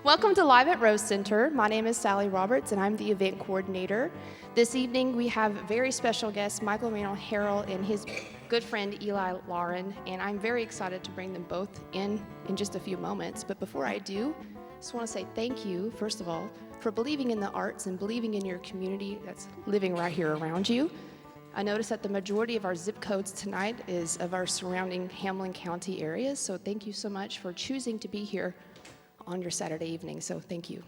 Welcome to Live at Rose Center. My name is Sally Roberts, and I'm the event coordinator. This evening, we have very special guests, Reno Harrell and his good friend, Eli Laughrun, and I'm very excited to bring them both in just a few moments. But before I do, I just want to say thank you, first of all, for believing in the arts and believing in your community that's living right here around you. I noticed that the majority of our zip codes tonight is of our surrounding Hamlin County areas, so thank you so much for choosing to be here on your Saturday evening, so thank you.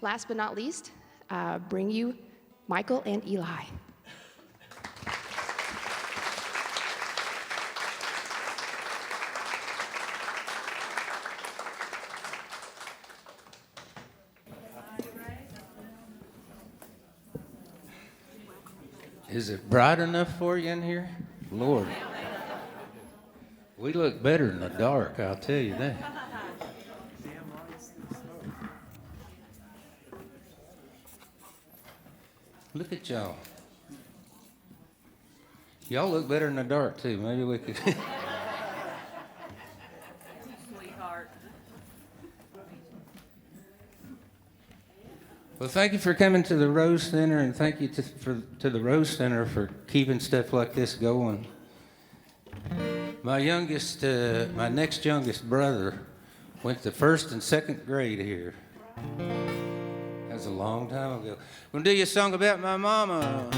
Last but not least, bring you Michael and Eli. Is it bright enough for you in here? Lord, we look better in the dark, I'll tell you that. Look at y'all. Y'all look better in the dark, too. Maybe we could... Sweetheart. Well, thank you for coming to the Rose Center, and thank you to the Rose Center for keeping stuff like this going. My next youngest brother went to first and second grade here. That was a long time ago. I'm gonna do you a song about my mama.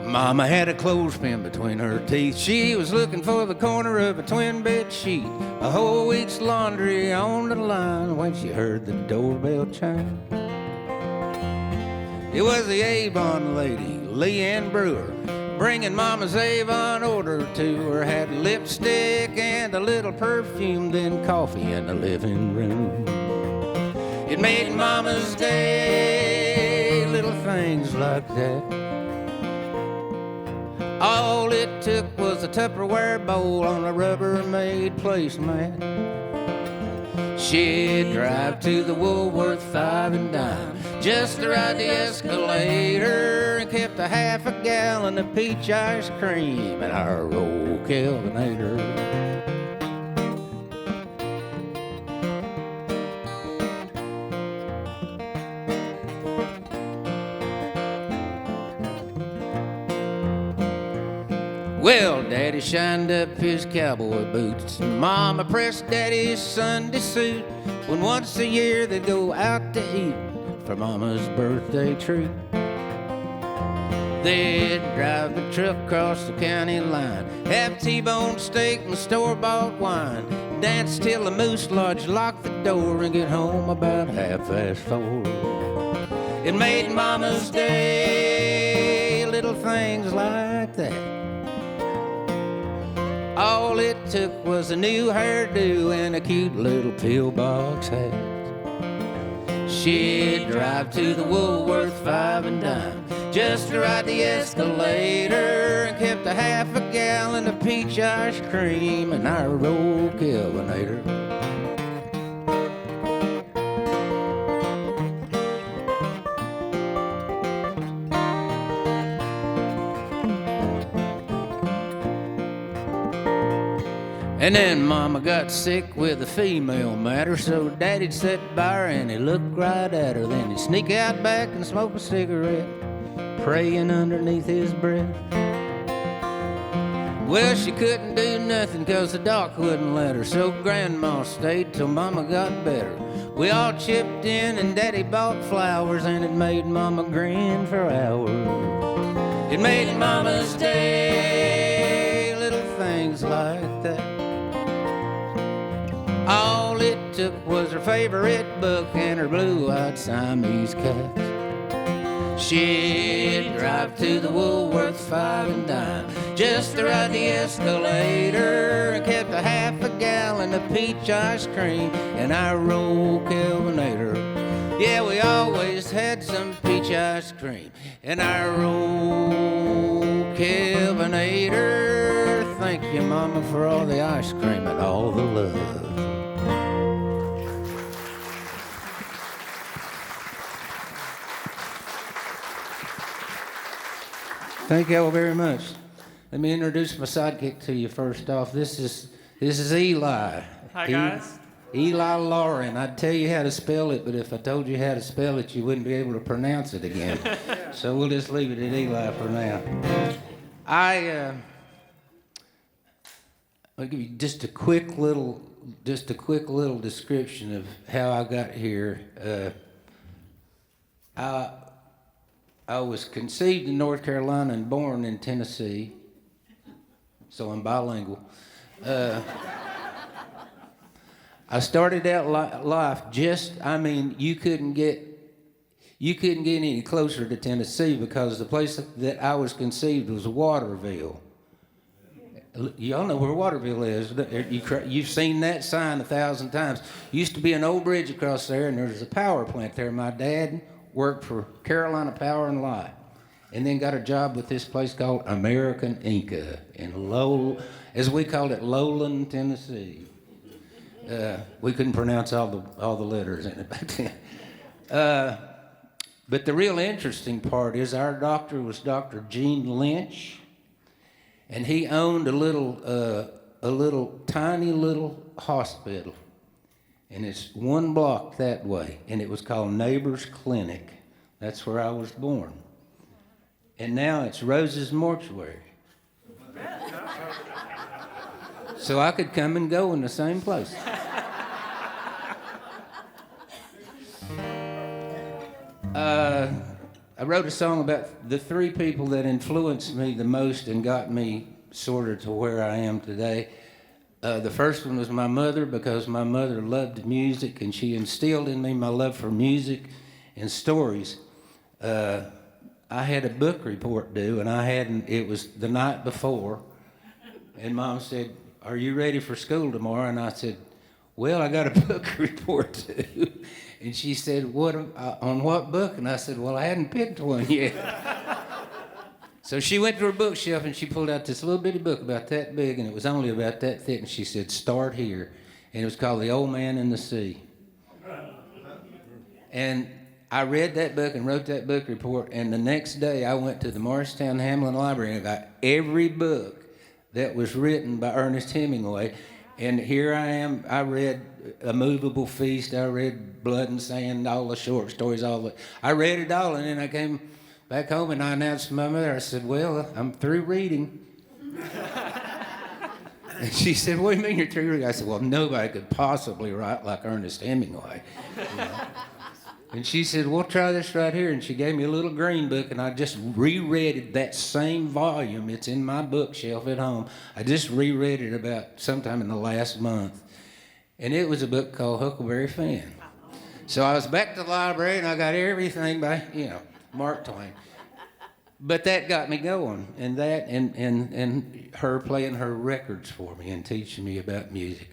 Mama had a clothespin between her teeth. She was looking for the corner of a twin bed sheet. A whole week's laundry on the line when she heard the doorbell chime. It was the Avon lady, Leanne Brewer, bringing Mama's Avon order to her. Had lipstick and a little perfume, then coffee in the living room. It made Mama's day, little things like that. All it took was a Tupperware bowl on a Rubbermaid placemat. She'd drive to the Woolworth 5 and dime just to ride the escalator, and kept a half a gallon of peach ice cream in our old Kelvinator. Well, Daddy shined up his cowboy boots, and Mama pressed Daddy's Sunday suit, when once a year they'd go out to eat for Mama's birthday treat. They'd drive the truck across the county line, have T-bone steak and store-bought wine, dance till the Moose Lodge locked the door, and get home about 4:30. It made Mama's day, little things like that. All it took was a new hairdo and a cute little pillbox hat. She'd drive to the Woolworth 5 and dime just to ride the escalator, and kept a half a gallon of peach ice cream in our old Kelvinator. And then Mama got sick with a female matter, so Daddy'd sit by her and he'd look right at her. Then he'd sneak out back and smoke a cigarette, praying underneath his breath. Well, she couldn't do nothing 'cause the doc wouldn't let her, so Grandma stayed till Mama got better. We all chipped in and Daddy bought flowers, and it made Mama grin for hours. It made Mama's day, little things like that. All it took was her favorite book and her blue-eyed Siamese cat. She'd drive to the Woolworth 5 and dime just to ride the escalator, and kept a half a gallon of peach ice cream in our old Kelvinator. Yeah, we always had some peach ice cream in our old Kelvinator. Thank you, Mama, for all the ice cream and all the love. Thank you all very much. Let me introduce my sidekick to you first off. This is Eli. Hi, guys. Eli Laughrun. I'd tell you how to spell it, but if I told you how to spell it, you wouldn't be able to pronounce it again. So we'll just leave it at Eli for now. I'll give you just a quick little description of how I got here. I was conceived in North Carolina and born in Tennessee, so I'm bilingual. I started out life you couldn't get any closer to Tennessee because the place that I was conceived was Waterville. Y'all know where Waterville is. You've seen that sign 1,000 times. Used to be an old bridge across there, and there's a power plant there. My dad worked for Carolina Power and Light, and then got a job with this place called American Inca in as we called it, Lowland, Tennessee. We couldn't pronounce all the letters in it back then. But the real interesting part is our doctor was Dr. Gene Lynch, and he owned a tiny little hospital. And it's one block that way, and it was called Neighbors Clinic. That's where I was born. And now it's Rose's Mortuary. So I could come and go in the same place. I wrote a song about the three people that influenced me the most and got me sort of to where I am today. The first one was my mother, because my mother loved music and she instilled in me my love for music and stories. I had a book report due, and it was the night before, and Mom said, "Are you ready for school tomorrow?" And I said, "Well, I got a book report due." And she said, on what book? And I said, "Well, I hadn't picked one yet." So she went to her bookshelf and she pulled out this little bitty book about that big, and it was only about that thick, and she said, "Start here." And it was called The Old Man and the Sea. And I read that book and wrote that book report, and the next day I went to the Morristown Hamlin Library and got every book that was written by Ernest Hemingway. And here I am. I read A Movable Feast. I read Blood and Sand, all the short stories, I read it all, and then I came back home and I announced to my mother, I said, "Well, I'm through reading." And she said, "What do you mean you're through reading?" I said, "Well, nobody could possibly write like Ernest Hemingway." You know? And she said, "Well, try this right here." And she gave me a little green book, and I just reread that same volume. It's in my bookshelf at home. I just reread it about sometime in the last month. And it was a book called Huckleberry Finn. So I was back to the library, and I got everything by, Mark Twain. But that got me going, and that and her playing her records for me and teaching me about music.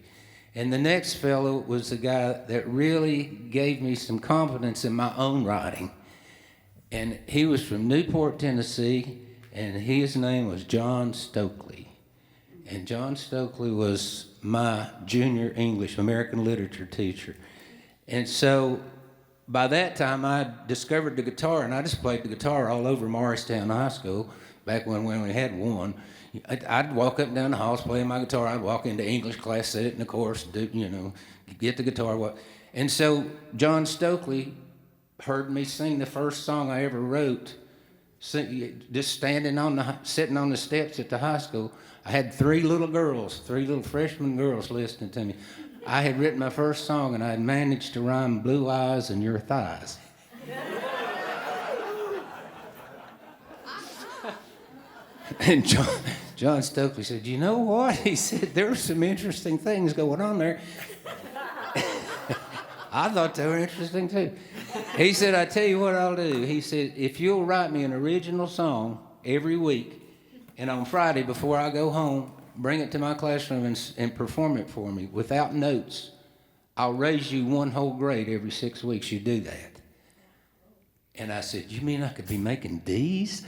And the next fellow was the guy that really gave me some confidence in my own writing. And he was from Newport, Tennessee, and his name was John Stokely. And John Stokely was my junior English, American literature teacher. And so by that time, I discovered the guitar, and I just played the guitar all over Morristown High School, back when we only had one. I'd walk up and down the halls playing my guitar. I'd walk into English class, sit it in the course, get the guitar. And so John Stokely heard me sing the first song I ever wrote, just sitting on the steps at the high school. I had three little freshman girls listening to me. I had written my first song, and I had managed to rhyme blue eyes and your thighs. And John Stokely said, "You know what?" He said, "There were some interesting things going on there." I thought they were interesting too. He said, "I tell you what I'll do." He said, "If you'll write me an original song every week, and on Friday before I go home, bring it to my classroom and perform it for me without notes, I'll raise you one whole grade every 6 weeks you do that." And I said, "You mean I could be making D's?"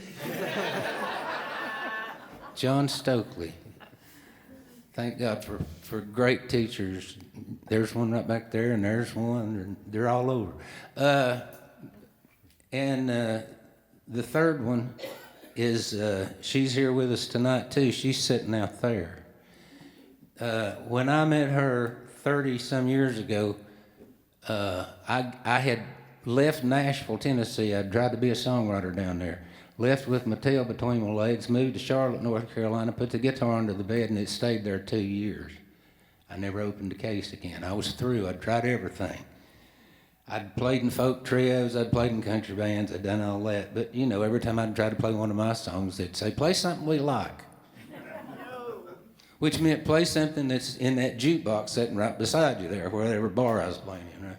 John Stokely. Thank God for great teachers. There's one right back there, and there's one, and they're all over. And the third one is she's here with us tonight too. She's sitting out there. When I met her 30-some years ago, I had left Nashville, Tennessee. I tried to be a songwriter down there. Left with my tail between my legs, moved to Charlotte, North Carolina, put the guitar under the bed, and it stayed there 2 years. I never opened the case again. I was through. I'd tried everything. I'd played in folk trios, I'd played in country bands, I'd done all that. But, you know, every time I'd try to play one of my songs, they'd say, play something we like. Which meant play something that's in that jukebox sitting right beside you there, wherever bar I was playing in, right?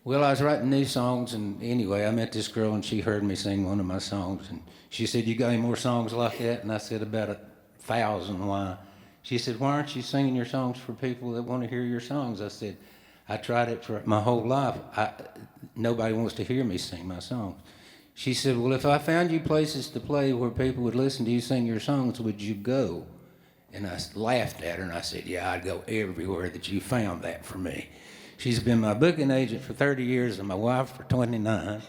Well, I was writing new songs, and anyway, I met this girl, and she heard me sing one of my songs, and she said, you got any more songs like that? And I said, about 1,000. Why? She said, why aren't you singing your songs for people that want to hear your songs? I said, I tried it for my whole life. Nobody wants to hear me sing my songs. She said, well, if I found you places to play where people would listen to you sing your songs, would you go? And I laughed at her, and I said, yeah, I'd go everywhere that you found that for me. She's been my booking agent for 30 years and my wife for 29.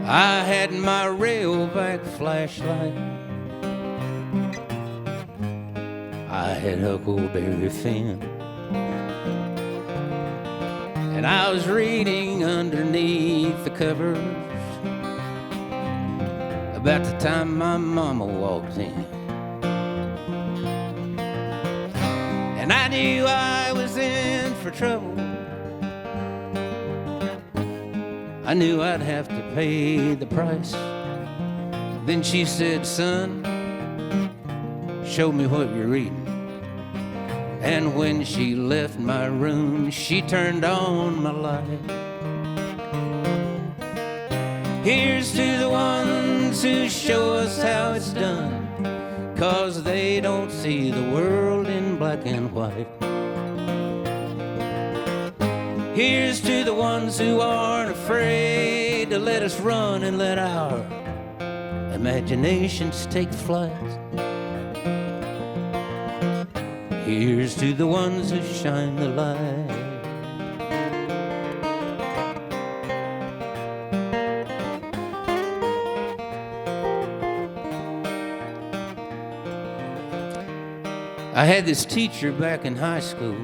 I had my railback flashlight. I had Huckleberry Finn. And I was reading underneath the covers about the time my mama walked in. And I knew I was in for trouble. I knew I'd have to pay the price. Then she said, son, show me what you're reading. And when she left my room, she turned on my light. Here's to the ones who show us how it's done, 'cause they don't see the world in black and white. Here's to the ones who aren't afraid to let us run and let our imaginations take flight. Here's to the ones who shine the light. I had this teacher back in high school,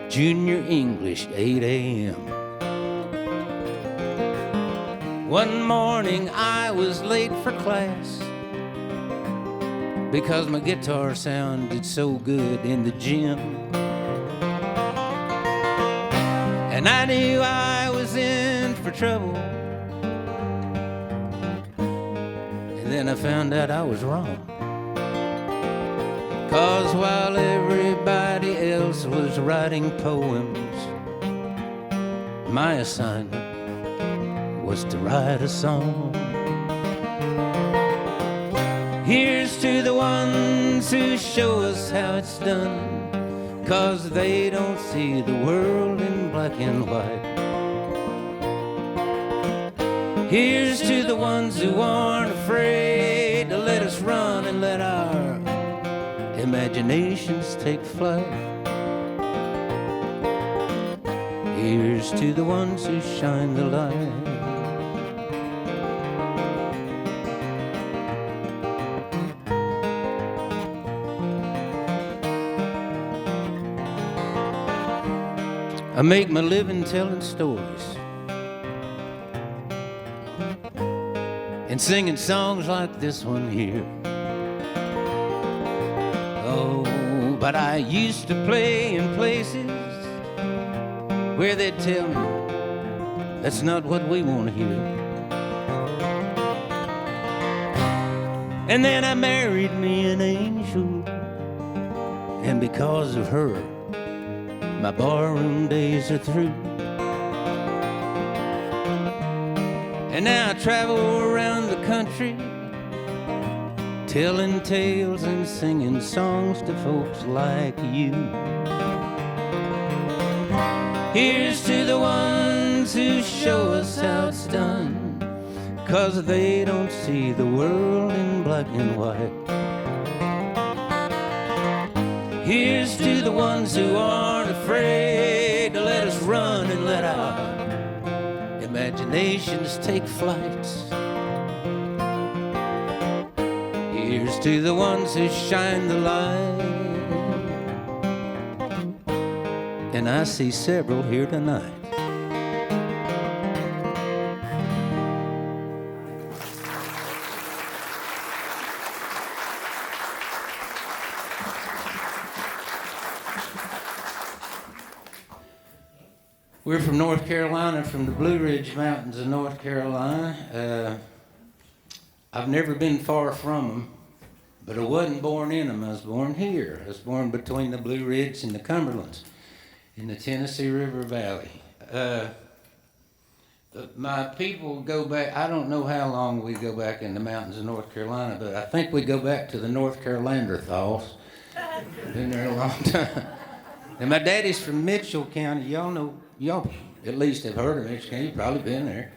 junior English, 8 a.m. One morning I was late for class because my guitar sounded so good in the gym. And I knew I was in for trouble. And then I found out I was wrong. 'Cause while everybody else was writing poems, my assignment was to write a song. Here's to the ones who show us how it's done, 'cause they don't see the world in black and white. Here's to the ones who aren't afraid to let us run and let our imaginations take flight. Here's to the ones who shine the light. I make my living telling stories and singing songs like this one here. Oh, but I used to play in places where they'd tell me that's not what we want to hear. And then I married me an angel, and because of her, my barroom days are through. And now I travel around the country, telling tales and singing songs to folks like you. Here's to the ones who show us how it's done, 'cause they don't see the world in black and white. Here's to the ones who aren't afraid to let us run and let our imaginations take flight. Here's to the ones who shine the light, and I see several here tonight. We're from North Carolina, from the Blue Ridge Mountains of North Carolina. I've never been far from them, but I wasn't born in them. I was born here. I was born between the Blue Ridge and the Cumberlands in the Tennessee River Valley. My people go back, I don't know how long we go back in the mountains of North Carolina, but I think we go back to the North Carolina-thals. Been there a long time. And my daddy's from Mitchell County. Y'all at least have heard of Mitchell County. You've probably been there.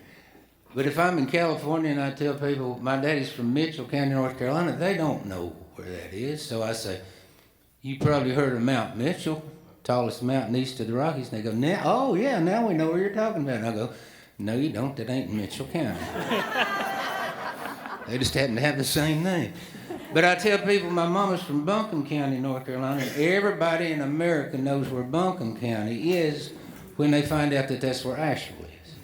But if I'm in California and I tell people my daddy's from Mitchell County, North Carolina, they don't know where that is. So I say, you probably heard of Mount Mitchell, tallest mountain east of the Rockies. And they go, oh yeah, now we know what you're talking about. And I go, no you don't, that ain't Mitchell County. They just happen to have the same name. But I tell people my mama's from Buncombe County, North Carolina, and everybody in America knows where Buncombe County is when they find out that that's where Asheville is.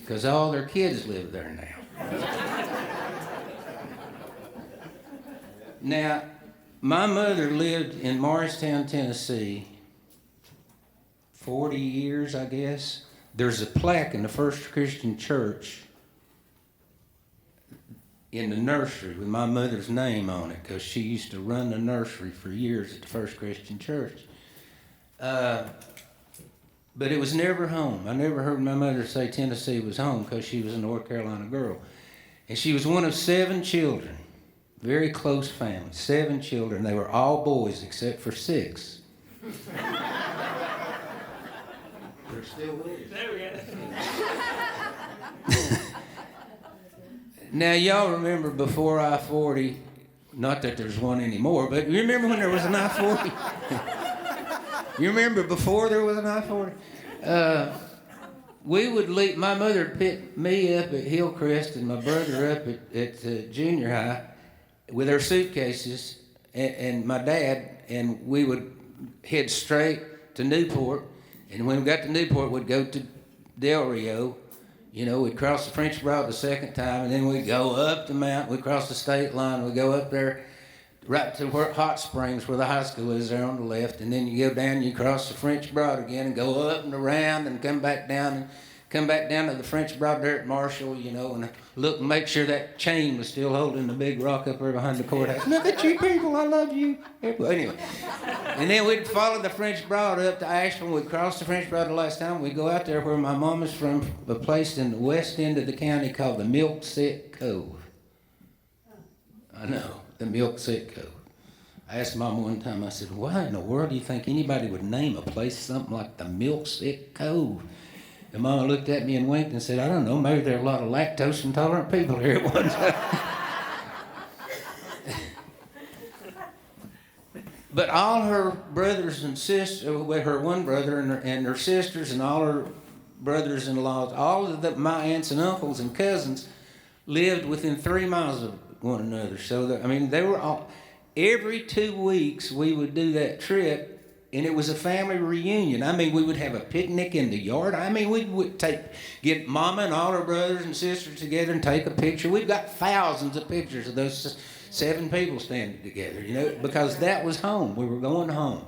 Because all their kids live there now. Now, my mother lived in Morristown, Tennessee, 40 years, I guess. There's a plaque in the First Christian Church in the nursery with my mother's name on it, because she used to run the nursery for years at the First Christian Church. But it was never home. I never heard my mother say Tennessee was home, because she was a North Carolina girl. And she was one of 7 children, very close family, 7 children. They were all boys except for 6. They're still with us. There we go. Now, y'all remember before I-40, not that there's one anymore, but you remember when there was an I-40? You remember before there was an I-40? We would leave, my mother would pick me up at Hillcrest and my brother up at junior high with our suitcases and my dad, and we would head straight to Newport. And when we got to Newport, we'd go to Del Rio. You know, we'd cross the French Broad the second time, and then we'd go up the mountain. We'd cross the state line. We'd go up there right to where Hot Springs, where the high school is there on the left. And then you go down and you cross the French Broad again and go up and around and come back down to the French Broad there at Marshall, you know, and look and make sure that chain was still holding the big rock up there behind the courthouse. Look at you people, I love you. Well, anyway. And then we'd follow the French Broad up to Asheville. We'd cross the French Broad the last time. We'd go out there where my mom is from, a place in the west end of the county called the Milk Sick Cove. I know, the Milk Sick Cove. I asked Mom one time, I said, why in the world do you think anybody would name a place something like the Milk Sick Cove? And Mama looked at me and winked and said, I don't know, maybe there are a lot of lactose intolerant people here at one time. But all her brothers and sisters, her one brother and her sisters and all her brothers-in-laws, all of my aunts and uncles and cousins lived within 3 miles of one another. So, they were all, every 2 weeks we would do that trip. And it was a family reunion. We would have a picnic in the yard. We would get Mama and all her brothers and sisters together and take a picture. We've got thousands of pictures of those 7 people standing together, you know, because that was home. We were going home.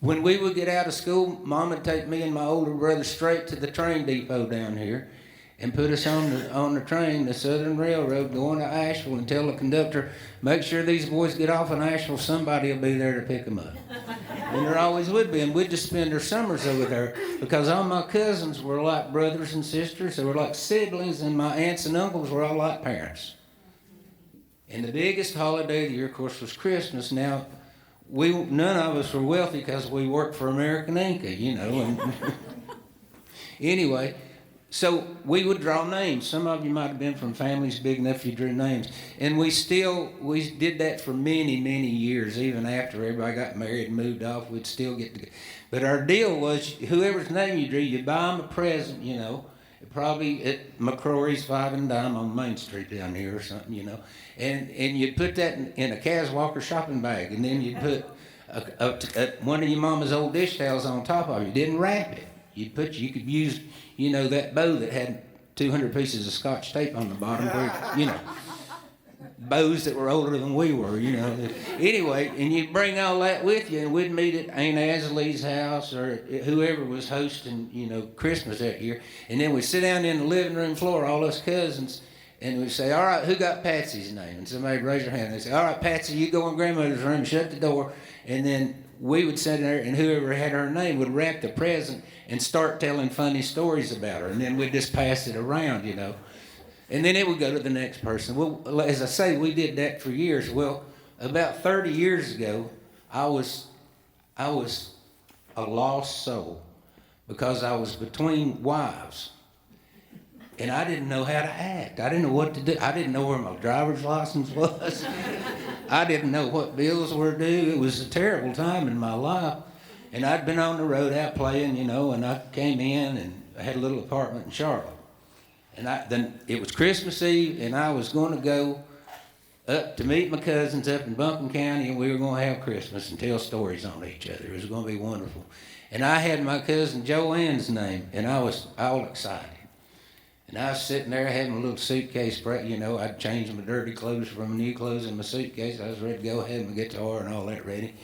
When we would get out of school, Mom would take me and my older brother straight to the train depot down here and put us on the train, the Southern Railroad, going to Asheville, and tell the conductor, make sure these boys get off in Asheville, somebody will be there to pick them up. And there always would be, and we'd just spend our summers over there, because all my cousins were like brothers and sisters, they were like siblings, and my aunts and uncles were all like parents. And the biggest holiday of the year, of course, was Christmas. Now, none of us were wealthy because we worked for American Inca, you know. And anyway, So we would draw names. Some of you might have been from families big enough you drew names. And we did that for many, many years. Even after everybody got married and moved off, we'd still get together. But our deal was, whoever's name you drew, you buy them a present, you know. Probably at McCrory's 5 and Dime on Main Street down here or something, you know. And you'd put that in a Kaz Walker shopping bag. And then you'd put one of your mama's old dish towels on top of it. You didn't wrap it. You could use, you know, that bow that had 200 pieces of Scotch tape on the bottom, where, you know, bows that were older than we were, you know. Anyway, and you'd bring all that with you, and we'd meet at Aunt Asley's house or whoever was hosting, you know, Christmas that year. And then we'd sit down in the living room floor, all us cousins, and we'd say, all right, who got Patsy's name? And somebody would raise their hand. They'd say, all right, Patsy, you go in grandmother's room, shut the door, and then we would sit there, and whoever had her name would wrap the present and start telling funny stories about her. And then we'd just pass it around, you know. And then it would go to the next person. Well, as I say, we did that for years. Well, about 30 years ago, I was a lost soul because I was between wives. And I didn't know how to act. I didn't know what to do. I didn't know where my driver's license was. I didn't know what bills were due. It was a terrible time in my life. And I'd been on the road out playing, you know, and I came in and I had a little apartment in Charlotte. And then it was Christmas Eve, and I was going to go up to meet my cousins up in Buncombe County, and we were going to have Christmas and tell stories on each other. It was going to be wonderful. And I had my cousin Joanne's name, and I was all excited. And I was sitting there having a little suitcase, you know, I'd changed my dirty clothes from my new clothes in my suitcase. I was ready to go, had my guitar and all that ready.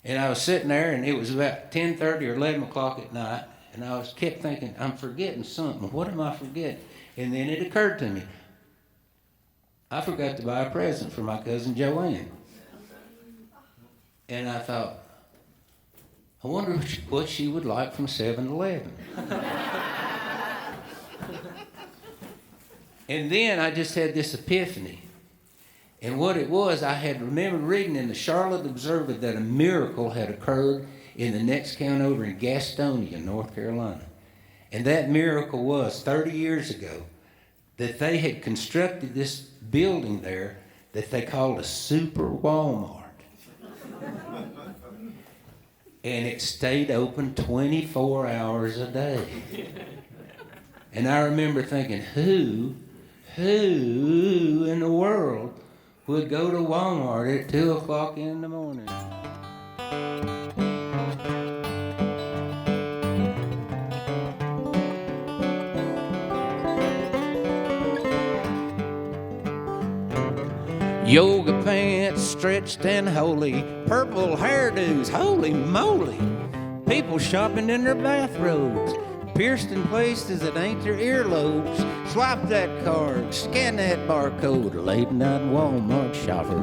And I was sitting there, and it was about 10:30 or 11 o'clock at night, and I kept thinking, I'm forgetting something. What am I forgetting? And then it occurred to me, I forgot to buy a present for my cousin Joanne. And I thought, I wonder what she would like from 7-Eleven. And then I just had this epiphany. And what it was, I had remembered reading in the Charlotte Observer that a miracle had occurred in the next town over in Gastonia, North Carolina. And that miracle was 30 years ago that they had constructed this building there that they called a super Walmart. And it stayed open 24 hours a day. And I remember thinking, who in the world would go to Walmart at 2 o'clock in the morning? Yoga pants stretched and holy, purple hairdos, holy moly. People shopping in their bathrobes, pierced in places that ain't their earlobes. Swipe that card, scan that barcode, late night Walmart shopper.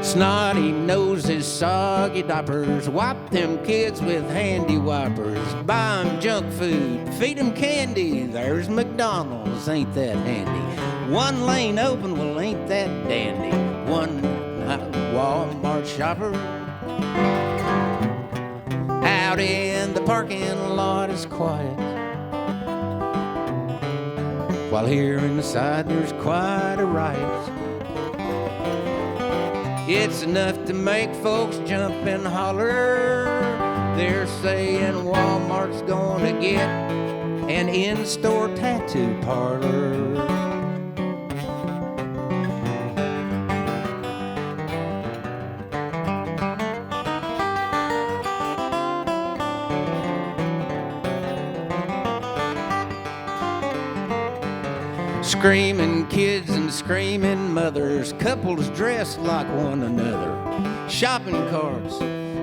Snotty noses, soggy diapers, wipe them kids with handy wipers. Buy 'em junk food, feed 'em candy, there's McDonald's, ain't that handy. One lane open, well ain't that dandy. One night Walmart shopper. Out in the parking lot is quiet, while here inside there's quite a riot. It's enough to make folks jump and holler. They're saying Walmart's gonna get an in-store tattoo parlor. Screaming kids and screaming mothers, couples dressed like one another. Shopping carts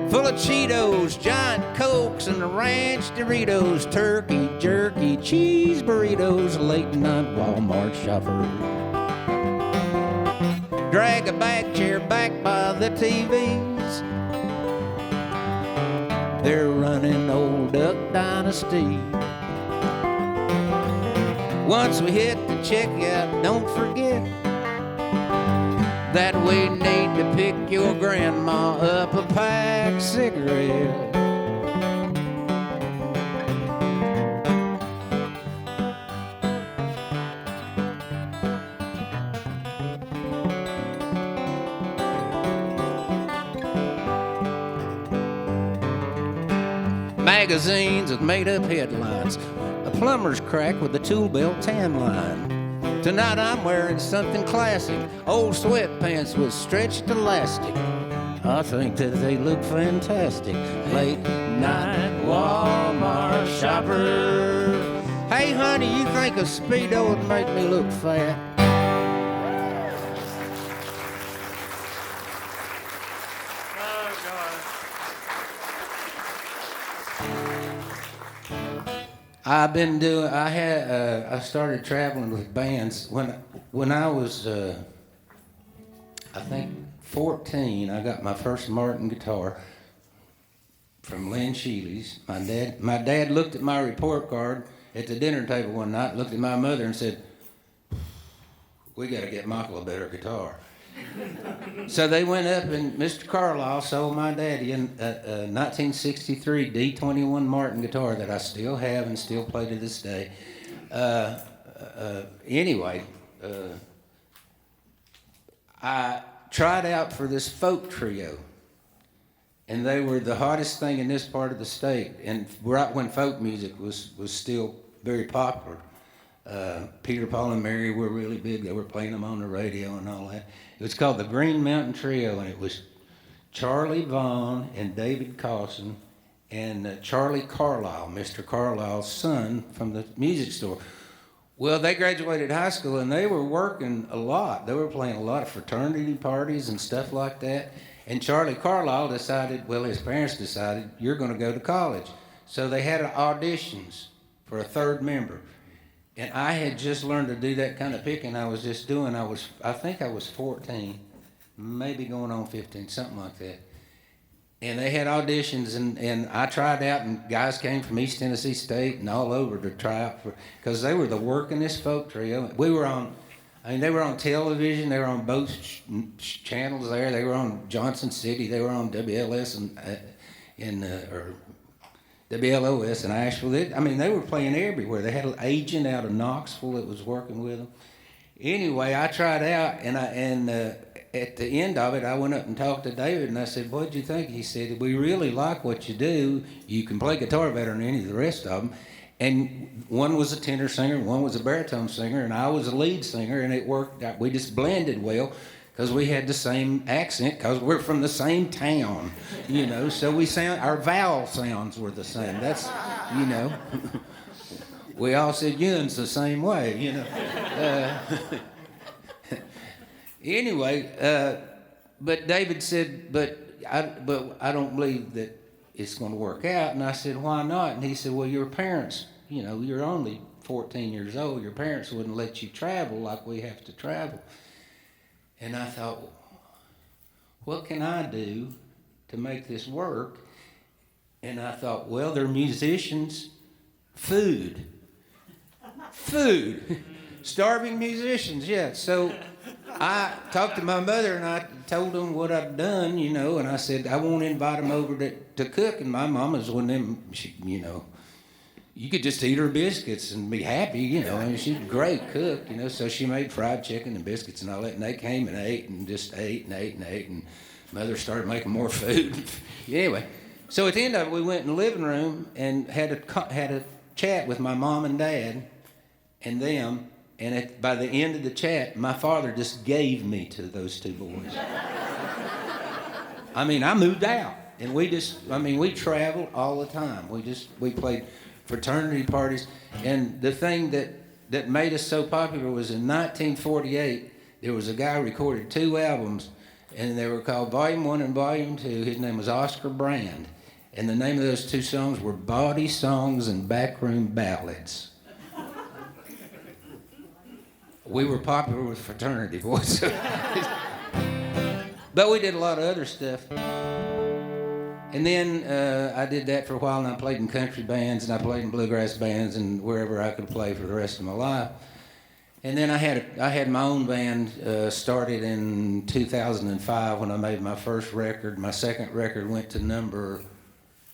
full of Cheetos, giant Cokes and ranch Doritos, turkey, jerky, cheese burritos, late night Walmart shopper. Drag a back chair back by the TVs. They're running Old Duck Dynasty. Once we hit the checkout, don't forget that we need to pick your grandma up a pack cigarette. magazines with made-up headlines, a plumber's crack with a tool belt tan line. Tonight I'm wearing something classic, old sweatpants with stretched elastic. I think that they look fantastic. Late night Walmart shopper. Hey honey, you think a Speedo would make me look fat? I started traveling with bands when I was, I think 14. I got my first Martin guitar from Lynn Sheely's. My dad looked at my report card at the dinner table one night, looked at my mother and said, "We got to get Michael a better guitar." So they went up and Mr. Carlisle sold my daddy a 1963 D21 Martin guitar that I still have and still play to this day. Anyway, I tried out for this folk trio, and they were the hottest thing in this part of the state, and right when folk music was still very popular. Peter, Paul, and Mary were really big. They were playing them on the radio and all that. It was called the Green Mountain Trio, and it was Charlie Vaughn and David Carlson and Charlie Carlisle, Mr. Carlisle's son from the music store. Well, they graduated high school, and they were working a lot. They were playing a lot of fraternity parties and stuff like that. And Charlie Carlisle decided, well, his parents decided, you're going to go to college. So they had auditions for a third member. And I had just learned to do that kind of picking I was just doing. I think I was 14, maybe going on 15, something like that. And they had auditions, and I tried out, and guys came from East Tennessee State and all over to try out because they were the workingest folk trio. They were on television. They were on both channels there. They were on Johnson City. They were on WLS or WLOS in Asheville. They were playing everywhere. They had an agent out of Knoxville that was working with them. Anyway, I tried out, and at the end of it, I went up and talked to David, and I said, "What'd you think?" He said, "We really like what you do. You can play guitar better than any of the rest of them." And one was a tenor singer, one was a baritone singer, and I was a lead singer, and it worked out. We just blended well because we had the same accent because we're from the same town, so our vowel sounds were the same. That's, we all said yuns the same way, Anyway, but David said, but I don't believe that it's going to work out. And I said, why not? And he said, well, your parents, you're only 14 years old. Your parents wouldn't let you travel like we have to travel. And I thought, what can I do to make this work? And I thought, well, they're musicians. Food. Starving musicians, yeah. So I talked to my mother, and I told them what I'd done, and I said, I won't invite them over to cook. And my mama's one of them, you could just eat her biscuits and be happy, she's a great cook, so she made fried chicken and biscuits and all that, and they came and ate and just ate and ate and ate, and mother started making more food. Anyway, so at the end of it, we went in the living room and had a chat with my mom and dad and them, and by the end of the chat, my father just gave me to those two boys. I moved out, and we traveled all the time. We played fraternity parties, and the thing that made us so popular was in 1948, there was a guy who recorded 2 albums, and they were called Volume 1 and Volume 2. His name was Oscar Brand, and the name of those 2 songs were Bawdy Songs and Backroom Ballads. We were popular with fraternity boys. But we did a lot of other stuff. And then I did that for a while, and I played in country bands, and I played in bluegrass bands, and wherever I could play for the rest of my life. And then I had my own band started in 2005 when I made my first record. My second record went to number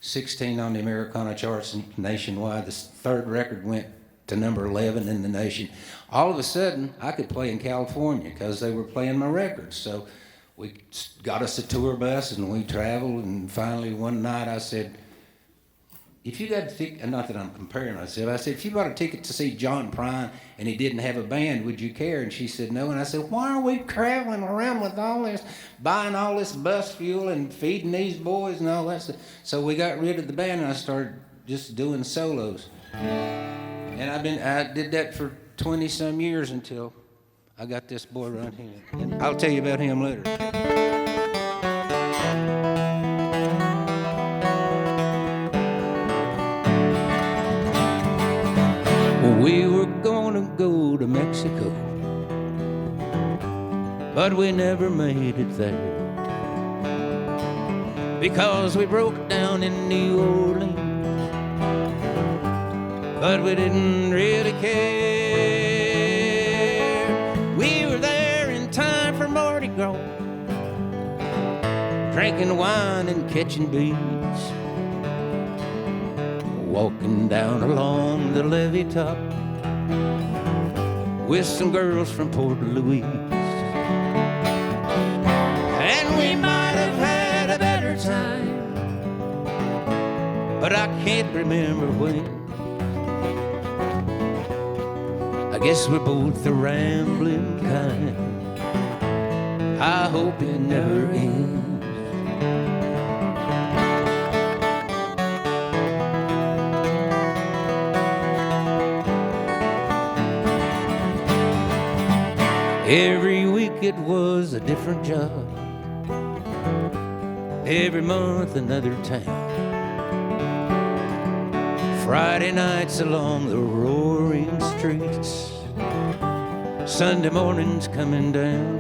16 on the Americana charts nationwide. The third record went to number 11 in the nation. All of a sudden, I could play in California because they were playing my records. So we got us a tour bus, and we traveled, and finally one night I said, if you got a ticket, not that I'm comparing myself, I said, if you bought a ticket to see John Prine and he didn't have a band, would you care? And she said, no. And I said, why are we traveling around with all this, buying all this bus fuel and feeding these boys and all that stuff? So we got rid of the band and I started just doing solos. And I did that for 20-some years until I got this boy right here. And I'll tell you about him later. We were gonna go to Mexico, but we never made it there because we broke down in New Orleans, but we didn't really care. We were there in time for Mardi Gras, drinking wine and catching beats, walking down along the levee top with some girls from Port Louis. And we might have had a better time, but I can't remember when. I guess we're both the rambling kind. I hope it never ends. Every week it was a different job, every month another town. Friday nights along the roaring streets, Sunday mornings coming down.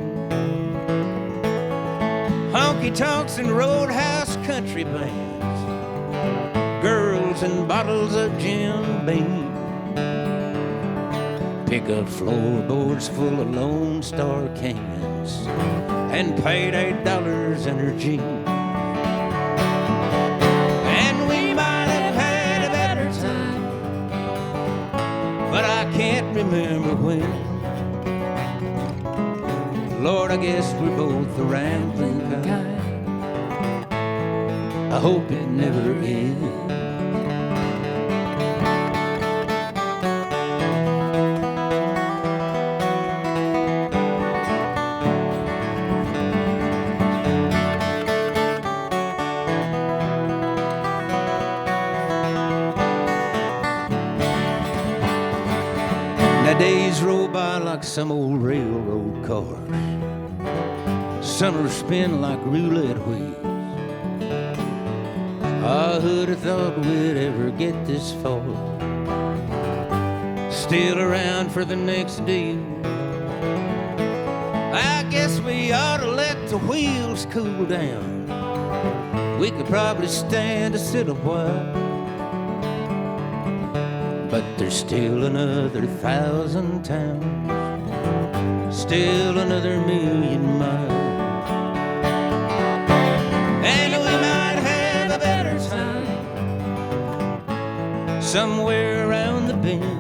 Honky tonks and roadhouse country bands, girls and bottles of Jim Beam, pick-up floorboards full of Lone Star cans, and paid $8 in her jeans. And we might have had a better time, but I can't remember when. Lord, I guess we're both the rambling kind. I hope it never ends. Now days roll by like some old railroad cars. Summers spin like roulette wheels. I who'd have thought we'd ever get this far, still around for the next deal. I guess we ought to let the wheels cool down. We could probably stand to sit a while, but there's still another 1,000 towns, still another 1,000,000 miles. And we might have a better time somewhere around the bend.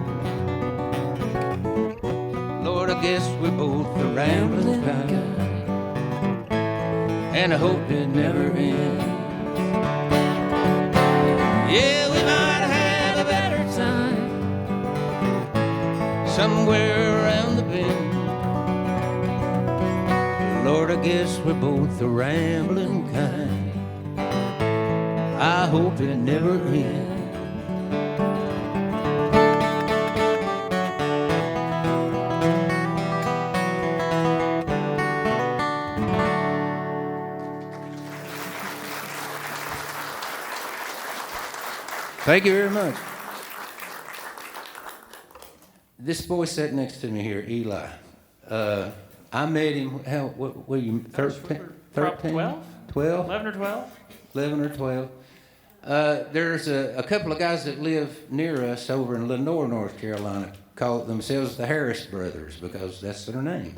Lord, I guess we're both the rambling kind, and I hope it never ends. Yeah, we might have a better time somewhere around the bend. Lord, I guess we're both the rambling kind. I hope it never ends. Thank you very much. This boy sitting next to me here, Eli. I met him, what were you, 13? 12? 12? 11 or 12? 11 or 12. There's a couple of guys that live near us over in Lenore, North Carolina, call themselves the Harris Brothers because that's their name.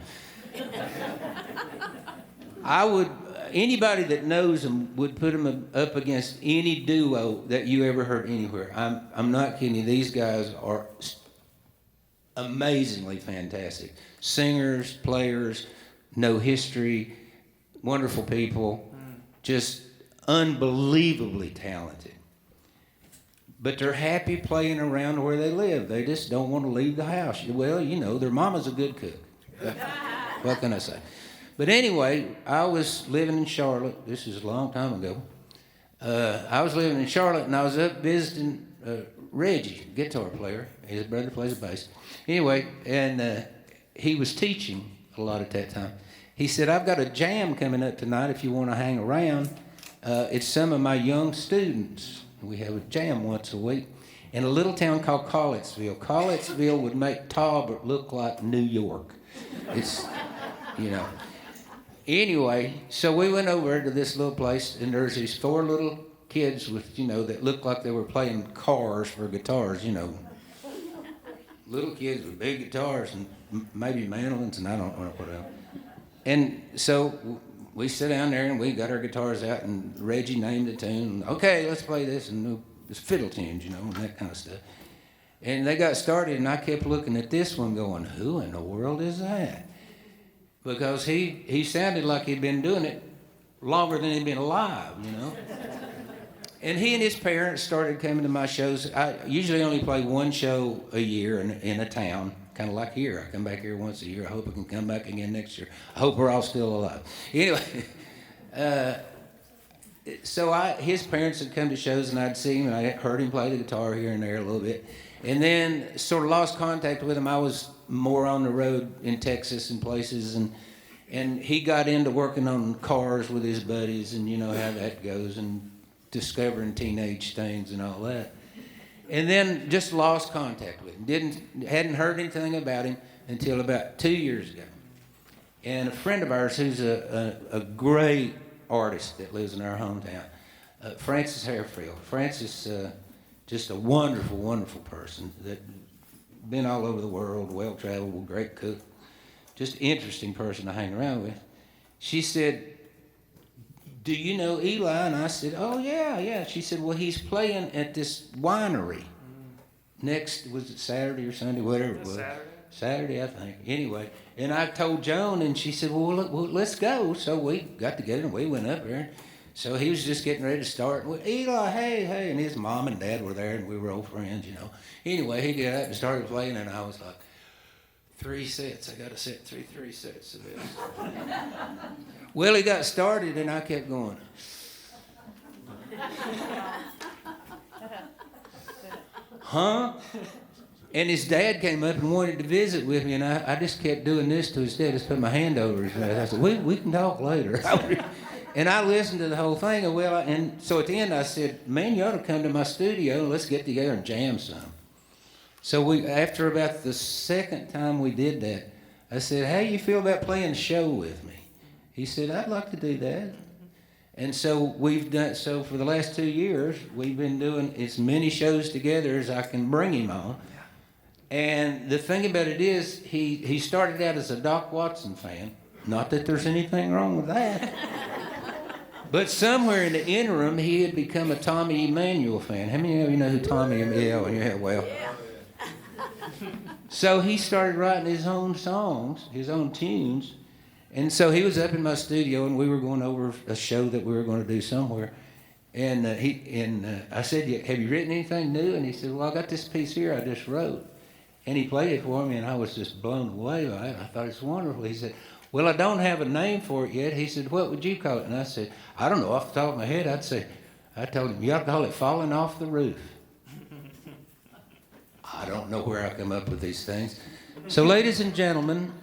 Anybody that knows them would put them up against any duo that you ever heard anywhere. I'm not kidding you. These guys are amazingly fantastic. Singers, players, know history, wonderful people, just unbelievably talented. but they're happy playing around where they live. They just don't want to leave the house. Well, you know, their mama's a good cook. What can I say? But anyway, I was living in Charlotte. This is a long time ago. I was living in Charlotte, and I was up visiting Reggie, guitar player. His brother plays the bass. Anyway, and he was teaching a lot at that time. He said, I've got a jam coming up tonight if you want to hang around. It's some of my young students. We have a jam once a week in a little town called Collettsville. Collettsville would make Talbot look like New York. It's, you know. Anyway, so we went over to this little place, and there's these 4 little kids with, you know, that looked like they were playing cars for guitars, you know. Little kids with big guitars and maybe mandolins, and I don't know what else. And so we sit down there, and we got our guitars out, and Reggie named the tune. Okay, let's play this, and it's fiddle tunes, you know, and that kind of stuff. And they got started, and I kept looking at this one going, who in the world is that? Because he sounded like he'd been doing it longer than he'd been alive, you know. And he and his parents started coming to my shows. I usually only play 1 show a year in a town, kind of like here. I come back here once a year. I hope I can come back again next year. I hope we're all still alive. Anyway, so his parents would come to shows, and I'd see him, and I heard him play the guitar here and there a little bit. And then sort of lost contact with him. I was more on the road in Texas and places, and he got into working on cars with his buddies, and you know how that goes, and discovering teenage things and all that. And then just lost contact with him. Hadn't heard anything about him until about 2 years ago. And a friend of ours who's a great artist that lives in our hometown, Francis Harrell. Francis, just a wonderful, wonderful person that been all over the world, well-traveled, great cook, just interesting person to hang around with. She said, do you know Eli? And I said, oh, yeah. She said, well, he's playing at this winery next, was it Saturday or Sunday, whatever it was. Saturday, I think. Anyway, and I told Joan, and she said, well, let's go. So we got together, and we went up there. So he was just getting ready to start. Well, Eli, hey, and his mom and dad were there, and we were old friends, you know. Anyway, he got up and started playing, and I was like, 3 sets. I got to set three sets of this. Well, he got started, and I kept going. Huh? And his dad came up and wanted to visit with me, and I just kept doing this to his dad. Just put my hand over his mouth. I said, we can talk later. And I listened to the whole thing, and so at the end I said, man, you ought to come to my studio and let's get together and jam some. So after about the 2nd time we did that, I said, how you feel about playing a show with me? He said, I'd like to do that. And so so for the last 2 years, we've been doing as many shows together as I can bring him on. And the thing about it is, he started out as a Doc Watson fan. Not that there's anything wrong with that. But somewhere in the interim, he had become a Tommy Emmanuel fan. How many of you know who Tommy Emmanuel is? Yeah, well. So he started writing his own songs, his own tunes. And so he was up in my studio, and we were going over a show that we were going to do somewhere. And I said, have you written anything new? And he said, well, I got this piece here I just wrote. And he played it for me, and I was just blown away by it. I thought it's wonderful. He said, well, I don't have a name for it yet. He said, what would you call it? And I said, I don't know. Off the top of my head, I told him, you ought to call it Falling Off the Roof. I don't know where I come up with these things. So, ladies and gentlemen,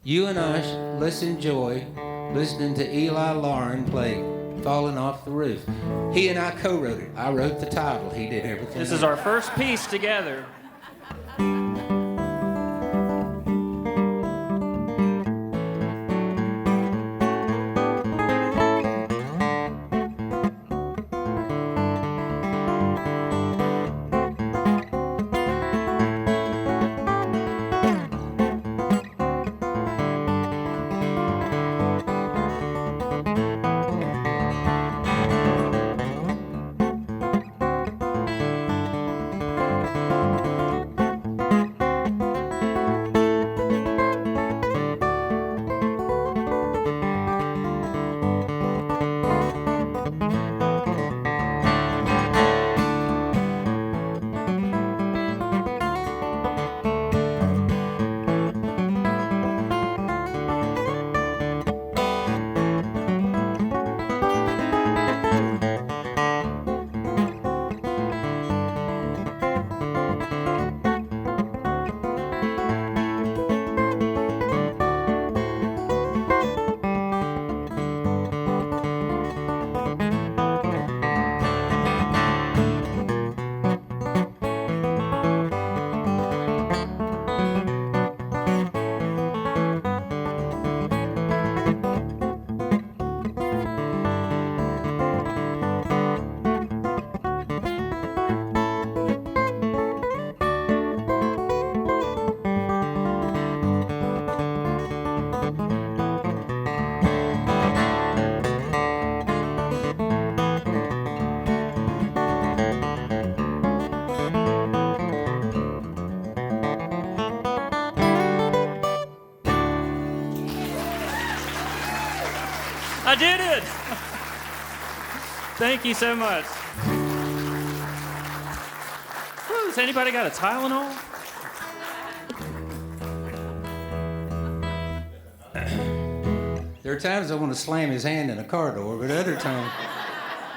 you and I, let's enjoy listening to Eli Laughrun play Falling Off the Roof. He and I co-wrote it. I wrote the title. He did everything. This is our first piece together. I did it. Thank you so much. Whew, has anybody got a Tylenol? There are times I want to slam his hand in a car door, but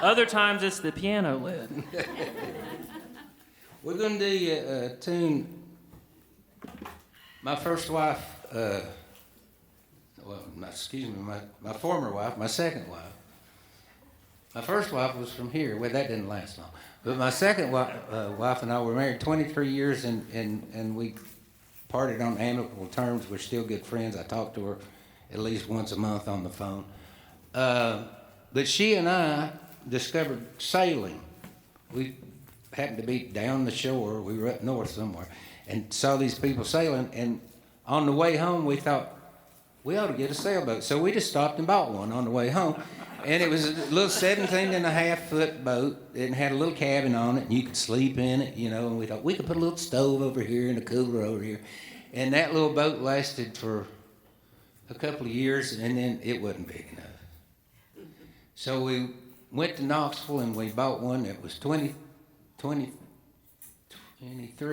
Other times it's the piano lid. we're going to do a tune. My first wife, my former wife, my second wife. My first wife was from here. Well, that didn't last long. But my second wife and I were married 23 years, and we parted on amicable terms. We're still good friends. I talk to her at least once a month on the phone. But she and I discovered sailing. We happened to be down the shore. We were up north somewhere and saw these people sailing. And on the way home, we thought, we ought to get a sailboat. So we just stopped and bought one on the way home. And it was a little 17.5-foot boat. It had a little cabin on it, and you could sleep in it, you know. And we thought, we could put a little stove over here and a cooler over here. And that little boat lasted for a couple of years, and then it wasn't big enough. So we went to Knoxville, and we bought one that was 23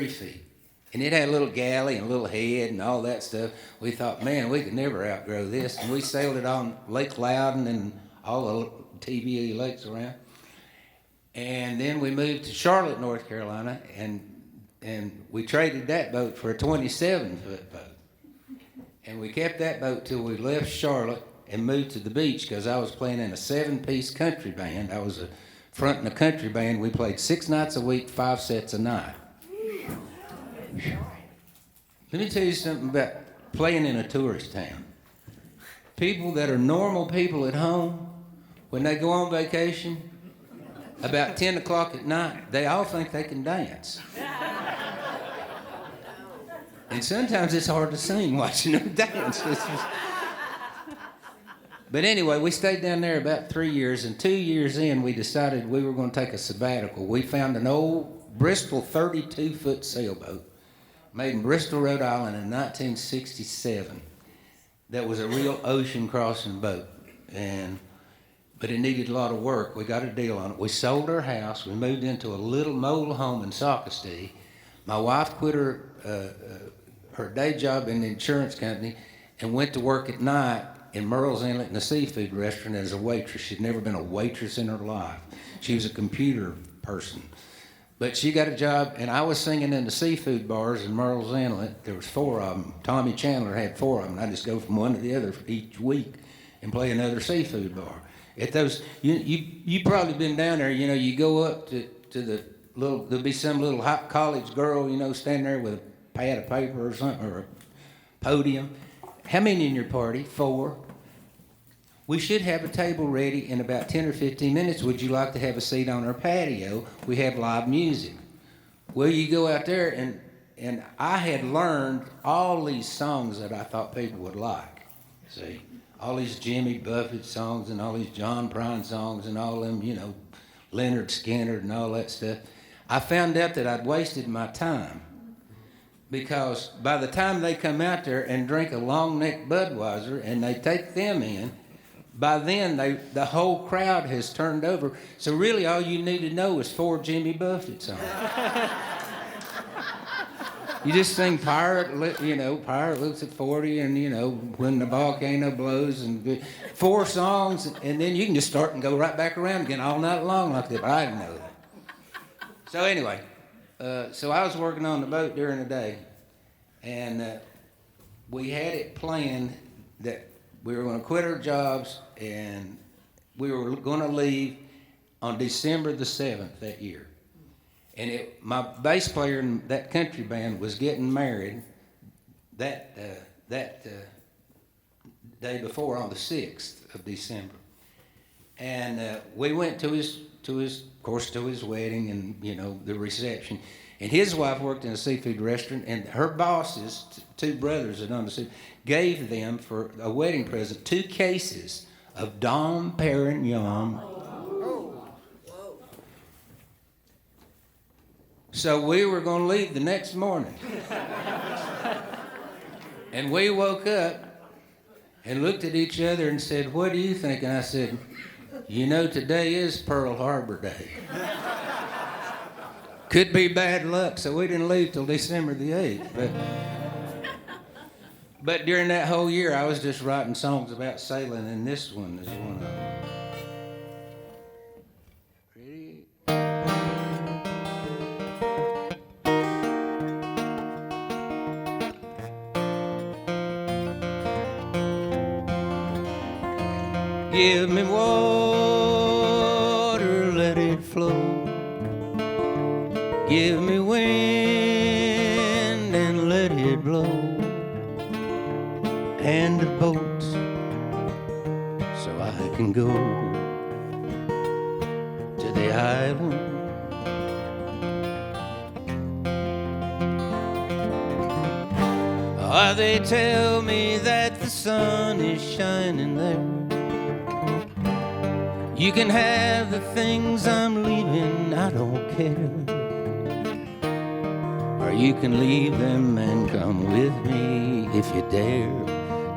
feet. And it had a little galley and a little head and all that stuff. We thought, man, we could never outgrow this. And we sailed it on Lake Loudon and all the TVA lakes around. And then we moved to Charlotte, North Carolina, and we traded that boat for a 27-foot boat. And we kept that boat till we left Charlotte and moved to the beach because I was playing in a 7-piece country band. I was fronting a country band. We played 6 nights a week, 5 sets a night. Let me tell you something about playing in a tourist town. People that are normal people at home, when they go on vacation, about 10 o'clock at night, they all think they can dance. And sometimes it's hard to sing watching them dance. But anyway, we stayed down there about 3 years, and 2 years in, we decided we were going to take a sabbatical. We found an old Bristol 32-foot sailboat made in Bristol, Rhode Island in 1967 that was a real ocean-crossing boat. But it needed a lot of work. We got a deal on it. We sold our house. We moved into a little mobile home in Saukastee. My wife quit her day job in the insurance company and went to work at night in Merle's Inlet in a seafood restaurant as a waitress. She'd never been a waitress in her life. She was a computer person. But she got a job, and I was singing in the seafood bars in Merle's Inlet. There was 4 of them. Tommy Chandler had 4 of them. I just go from one to the other each week and play another seafood bar. At those, you probably been down there. You know, you go up to the little. There'll be some little hot college girl, you know, standing there with a pad of paper or something, or a podium. How many in your party? 4. We should have a table ready in about 10 or 15 minutes. Would you like to have a seat on our patio? We have live music. Well, you go out there, and I had learned all these songs that I thought people would like. See, all these Jimmy Buffett songs and all these John Prine songs and all them, you know, Leonard Skinner and all that stuff. I found out that I'd wasted my time because by the time they come out there and drink a long neck Budweiser and they take them in, by then the whole crowd has turned over. So really all you need to know is 4 Jimmy Buffett songs. You just sing Pirate looks at 40 and, you know, When the Volcano Blows and 4 songs, and then you can just start and go right back around again all night long like that. But I didn't know that. So anyway, so I was working on the boat during the day, and we had it planned that we were going to quit our jobs and we were going to leave on December the 7th that year. And my bass player in that country band was getting married that day before on the 6th of December. And we went to his wedding and, you know, the reception. And his wife worked in a seafood restaurant, and her bosses, 2 brothers that owned the seafood, gave them for a wedding present 2 cases of Dom Perignon. So we were going to leave the next morning. And we woke up, and looked at each other and said, "What do you think?" And I said, "You know, today is Pearl Harbor Day." Could be bad luck, so we didn't leave till December the 8th. But during that whole year, I was just writing songs about sailing, and this one is one of them. Give me water, let it flow. Give me wind and let it blow. And a boat so I can go to the island. Oh, they tell me that the sun is shining there. You can have the things I'm leaving, I don't care. Or you can leave them and come with me if you dare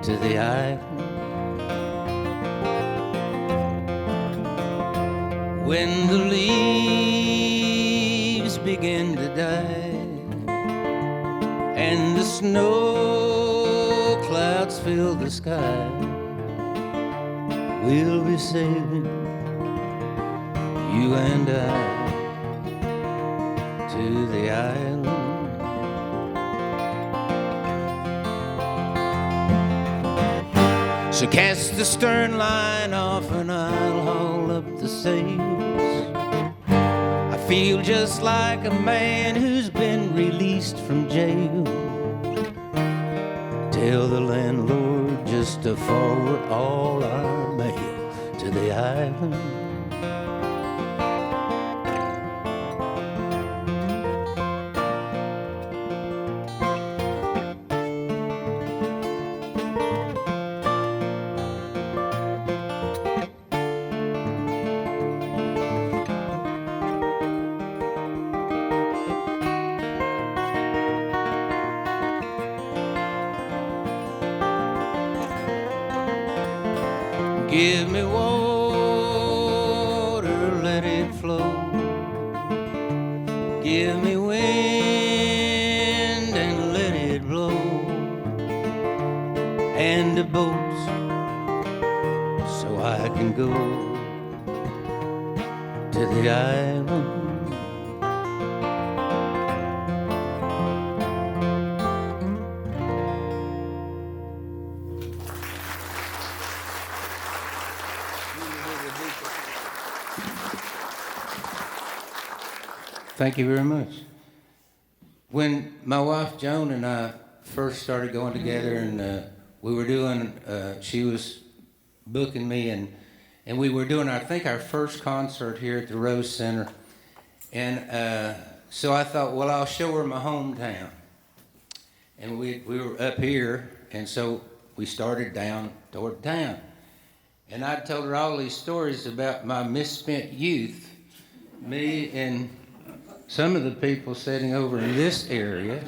to the island. When the leaves begin to die and the snow clouds fill the sky, we'll be sailing, you and I, to the island. So cast the stern line off and I'll haul up the sails. I feel just like a man who's been released from jail. Tell the landlord just to forward all our mail to the island. Give me water, let it flow. Give me wind and let it blow. And a boat so I can go to the island. Thank you very much. When my wife Joan and I first started going together, and we were doing, she was booking me, and we were doing, I think, our first concert here at the Rose Center. And so I thought, well, I'll show her my hometown. And we were up here, and so we started down toward town. And I told her all these stories about my misspent youth, me and some of the people sitting over in this area.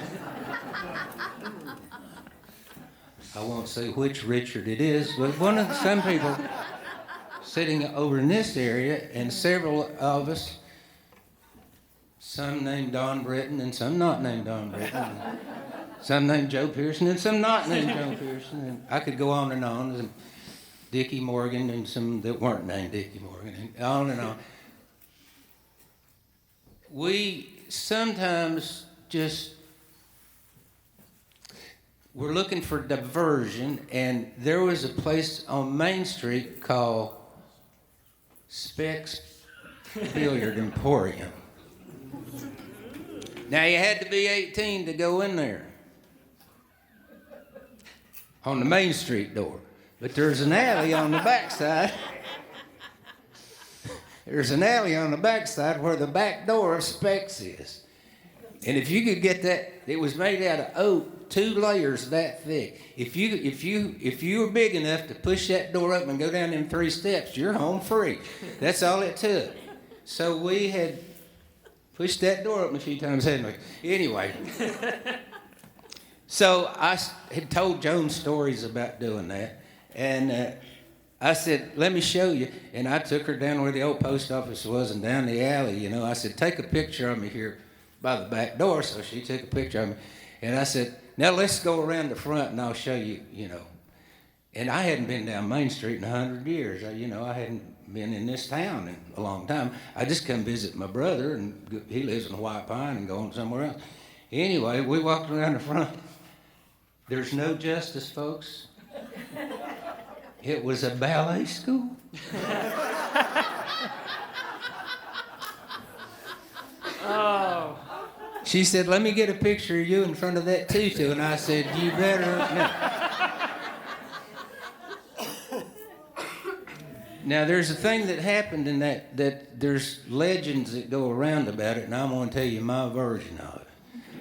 I won't say which Richard it is, but some people sitting over in this area, and several of us, some named Don Britton and some not named Don Britton, and some named Joe Pearson and some not named Joe Pearson, and I could go on, and Dickie Morgan and some that weren't named Dickie Morgan, and on and on. We sometimes just, we're looking for diversion, and there was a place on Main Street called Specs Billiard Emporium. Now, you had to be 18 to go in there on the Main Street door, but there's an alley on the backside. There's an alley on the backside where the back door of Specs is. And if you could get that, it was made out of oak, 2 layers that thick. If you were big enough to push that door up and go down them 3 steps, you're home free. That's all it took. So we had pushed that door up a few times, hadn't we? Anyway. So I had told Joan stories about doing that. And I said, let me show you. And I took her down where the old post office was and down the alley, you know. I said, take a picture of me here by the back door. So she took a picture of me. And I said, now let's go around the front and I'll show you, you know. And I hadn't been down Main Street in 100 years. I hadn't been in this town in a long time. I just come visit my brother, and he lives in White Pine and going somewhere else. Anyway, we walked around the front. There's no justice, folks. It was a ballet school. Oh. She said, let me get a picture of you in front of that tutu. And I said, you better. No. Now, there's a thing that happened in that there's legends that go around about it, and I'm going to tell you my version of it.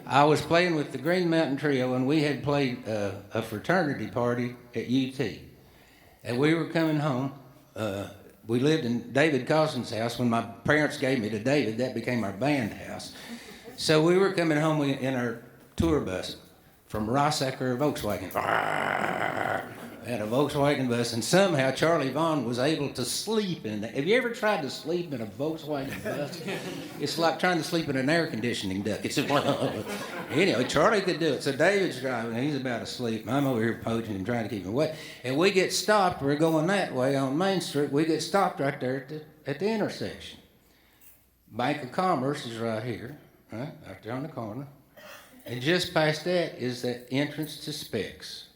I was playing with the Green Mountain Trio, and we had played a fraternity party at UT. And we were coming home. We lived in David Causon's house. When my parents gave me to David, that became our band house. So we were coming home in our tour bus from Rossacker Volkswagen. Had a Volkswagen bus, and somehow Charlie Vaughn was able to sleep in that. Have you ever tried to sleep in a Volkswagen bus? It's like trying to sleep in an air conditioning duct. It's just anyway, Charlie could do it. So David's driving, and he's about asleep. I'm over here poaching him, trying to keep him awake. And we get stopped. We're going that way on Main Street. We get stopped right there at the intersection. Bank of Commerce is right here, right there on the corner. And just past that is the entrance to Specs.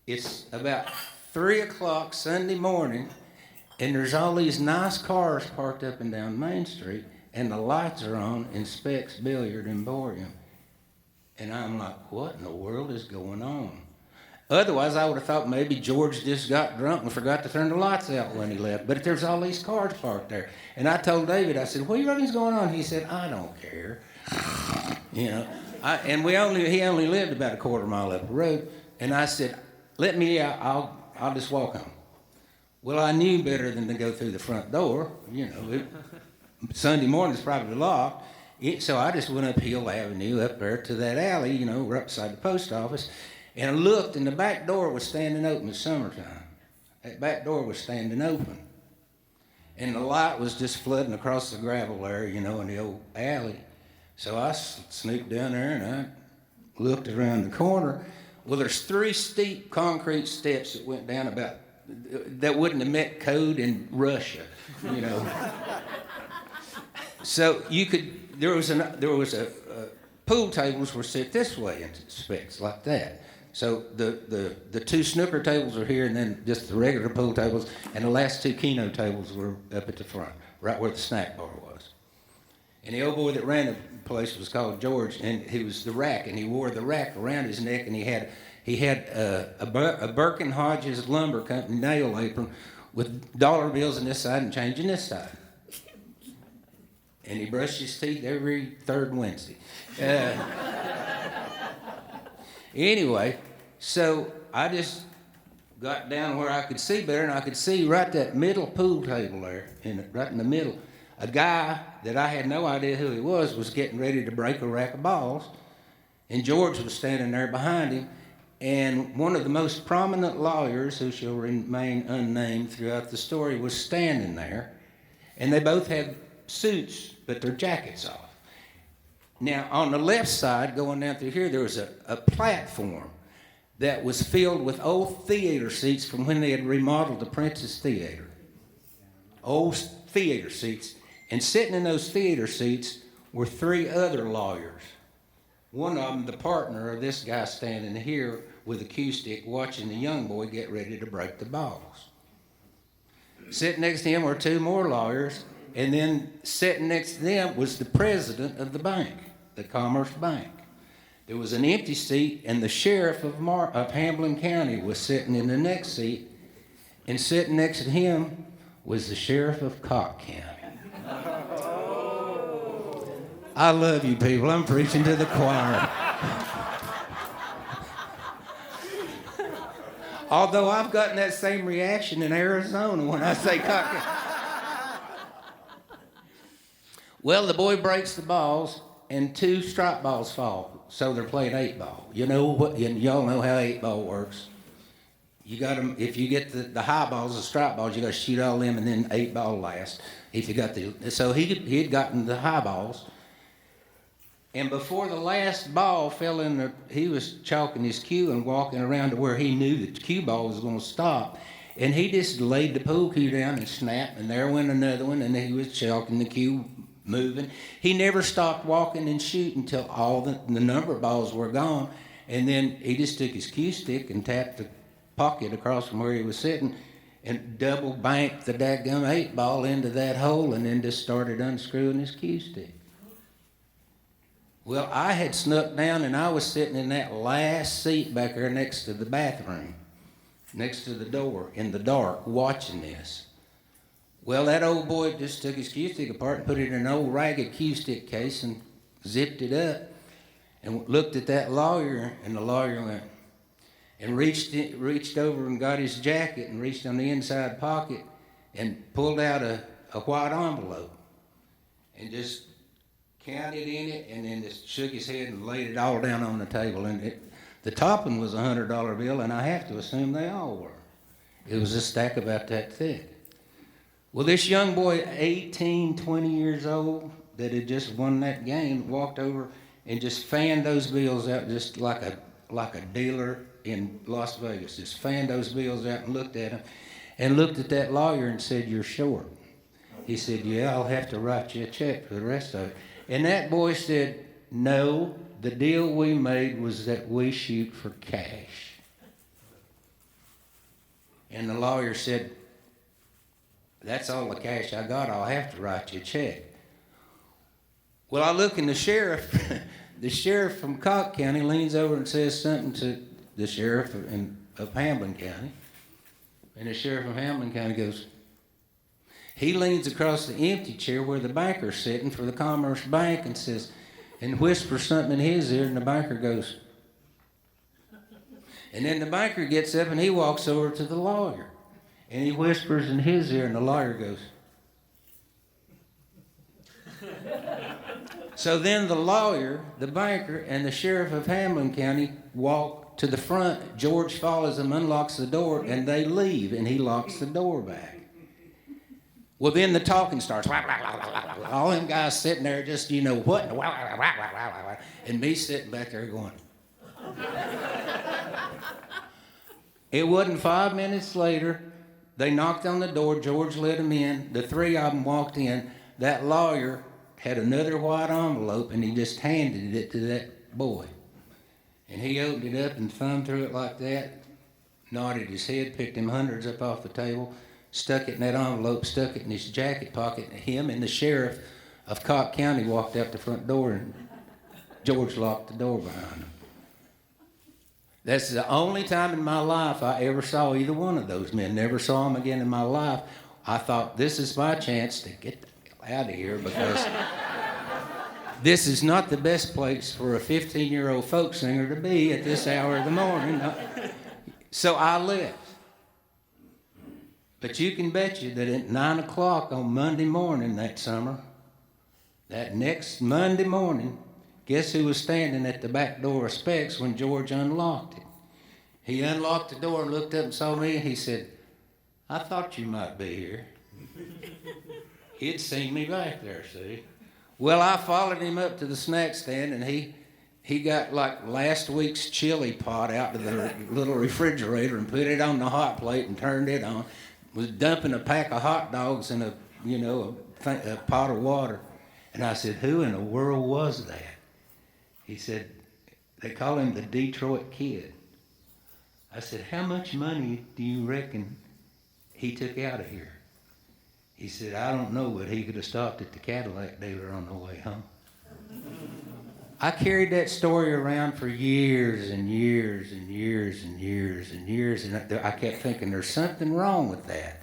It's about 3 o'clock Sunday morning, and there's all these nice cars parked up and down Main Street, and the lights are on in Specs Billiard Emporium. And I'm like, what in the world is going on? Otherwise, I would have thought maybe George just got drunk and forgot to turn the lights out when he left. But there's all these cars parked there. And I told David, I said, what do you reckon's going on? He said, I don't care. You know, he only lived about a quarter mile up the road. And I said, let me out, I'll just walk home. Well, I knew better than to go through the front door. You know, Sunday morning's probably locked. So I just went up Hill Avenue up there to that alley, you know, right beside the post office. And I looked, and the back door was standing open. It's summertime. That back door was standing open. And the light was just flooding across the gravel there, you know, in the old alley. So I sneaked down there, and I looked around the corner. Well, there's 3 steep concrete steps that went down that wouldn't have met code in Russia, you know. So there was a pool tables were set this way into Specs like that. So the 2 snooker tables are here, and then just the regular pool tables, and the last 2 keno tables were up at the front, right where the snack bar was. And the old boy that ran the place was called George, and he was the rack, and he wore the rack around his neck, and he had a Birkin Hodges Lumber Company nail apron with dollar bills on this side and change on this side. And he brushed his teeth every 3rd Wednesday. Anyway, so I just got down where I could see better, and I could see right that middle pool table there, right in the middle. A guy that I had no idea who he was getting ready to break a rack of balls, and George was standing there behind him, and one of the most prominent lawyers, who shall remain unnamed throughout the story, was standing there, and they both had suits, but their jackets off. Now, on the left side, going down through here, there was a platform that was filled with old theater seats from when they had remodeled the Princess Theater. Old theater seats. And sitting in those theater seats were 3 other lawyers. One of them, the partner of this guy standing here with a cue stick, watching the young boy get ready to break the balls. Sitting next to him were 2 more lawyers, and then sitting next to them was the president of the bank, the Commerce Bank. There was an empty seat, and the sheriff of Hamlin County was sitting in the next seat, and sitting next to him was the sheriff of Cock County. I love you people. I'm preaching to the choir. Although I've gotten that same reaction in Arizona when I say Cock County. Well, the boy breaks the balls, and 2 strike balls fall, so they're playing 8 ball. You know what? Y'all know how 8 ball works. You got them, if you get the high balls, the strike balls, you got to shoot all them and then 8-ball last. If you got so he had gotten the high balls. And before the last ball fell in he was chalking his cue and walking around to where he knew that the cue ball was going to stop. And he just laid the pool cue down and snapped, and there went another one, and he was chalking the cue, moving. He never stopped walking and shooting until all the number of balls were gone. And then he just took his cue stick and tapped the pocket across from where he was sitting and double banked the dadgum 8-ball into that hole, and then just started unscrewing his cue stick. Well, I had snuck down, and I was sitting in that last seat back there next to the bathroom, next to the door, in the dark, watching this. Well, that old boy just took his cue stick apart and put it in an old ragged cue stick case and zipped it up and looked at that lawyer, and the lawyer went and reached over and got his jacket and reached on the inside pocket and pulled out a white envelope and just counted in it, and then just shook his head and laid it all down on the table. And the top one was a $100 bill, and I have to assume they all were. It was a stack about that thick. Well, this young boy, 18, 20 years old, that had just won that game, walked over and just fanned those bills out just like a dealer in Las Vegas. Just fanned those bills out and looked at them, and looked at that lawyer and said, "You're short." He said, "Yeah, I'll have to write you a check for the rest of it." And that boy said, "No, the deal we made was that we shoot for cash." And the lawyer said, "That's all the cash I got. I'll have to write you a check." Well, I look, and the sheriff from Cobb County leans over and says something to the sheriff of Hamlin County. And the sheriff of Hamlin County goes, he leans across the empty chair where the banker's sitting for the Commerce Bank and says, and whispers something in his ear, and the banker goes. And then the banker gets up and he walks over to the lawyer, and he whispers in his ear, and the lawyer goes. So then the lawyer, the banker, and the sheriff of Hamlin County walk to the front. George follows them, unlocks the door, and they leave, and he locks the door back. Well, then the talking starts. All them guys sitting there just, you know what, and me sitting back there going. It wasn't 5 minutes later, they knocked on the door, George let them in, the three of them walked in, that lawyer had another white envelope, and he just handed it to that boy. And he opened it up and thumbed through it like that, nodded his head, picked them hundreds up off the table, stuck it in that envelope, stuck it in his jacket pocket, and him and the sheriff of Cobb County walked out the front door, and George locked the door behind him. That's the only time in my life I ever saw either one of those men. Never saw them again in my life. I thought, this is my chance to get the hell out of here, because this is not the best place for a 15-year-old folk singer to be at this hour of the morning. So I left. But you can bet you that at 9 o'clock on Monday morning that summer, that next Monday morning, guess who was standing at the back door of Specs when George unlocked it? He unlocked the door and looked up and saw me, and he said, "I thought you might be here." He'd seen me back there, see? Well, I followed him up to the snack stand, and he got like last week's chili pot out of the little refrigerator and put it on the hot plate and turned it on. Was dumping a pack of hot dogs in a pot of water. And I said, "Who in the world was that?" He said, "They call him the Detroit Kid." I said, "How much money do you reckon he took out of here?" He said, "I don't know, but he could have stopped at the Cadillac dealer on the way home." I carried that story around for years and years and years and years and years, and I kept thinking there's something wrong with that,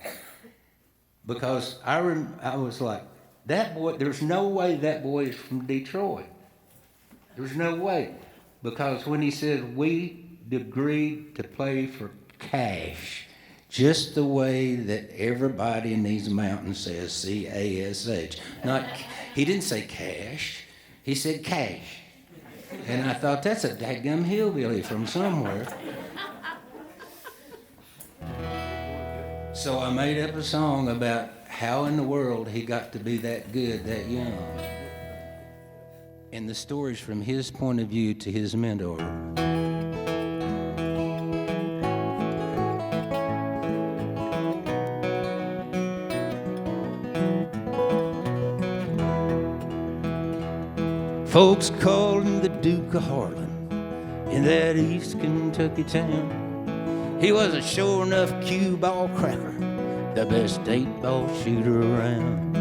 because I was like, that boy, there's no way that boy is from Detroit. There's no way, because when he said we agreed to play for cash, just the way that everybody in these mountains says C-A-S-H. He didn't say cash, he said cash. And I thought, that's a dadgum hillbilly from somewhere. So I made up a song about how in the world he got to be that good, that young. And the story's from his point of view to his mentor. Folks called him the Duke of Harlan in that East Kentucky town. He was a sure enough cue ball cracker, the best 8-ball shooter around.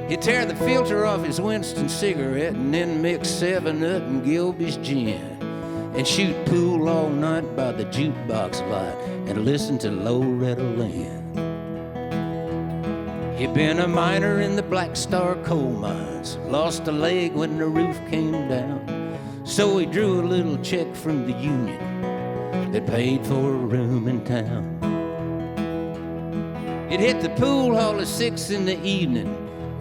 He'd tear the filter off his Winston cigarette and then mix 7-Up and Gilby's gin and shoot pool all night by the jukebox light and listen to Loretta Lynn. He'd been a miner in the Black Star coal mines, lost a leg when the roof came down, so he drew a little check from the union that paid for a room in town. He'd hit the pool hall at 6 in the evening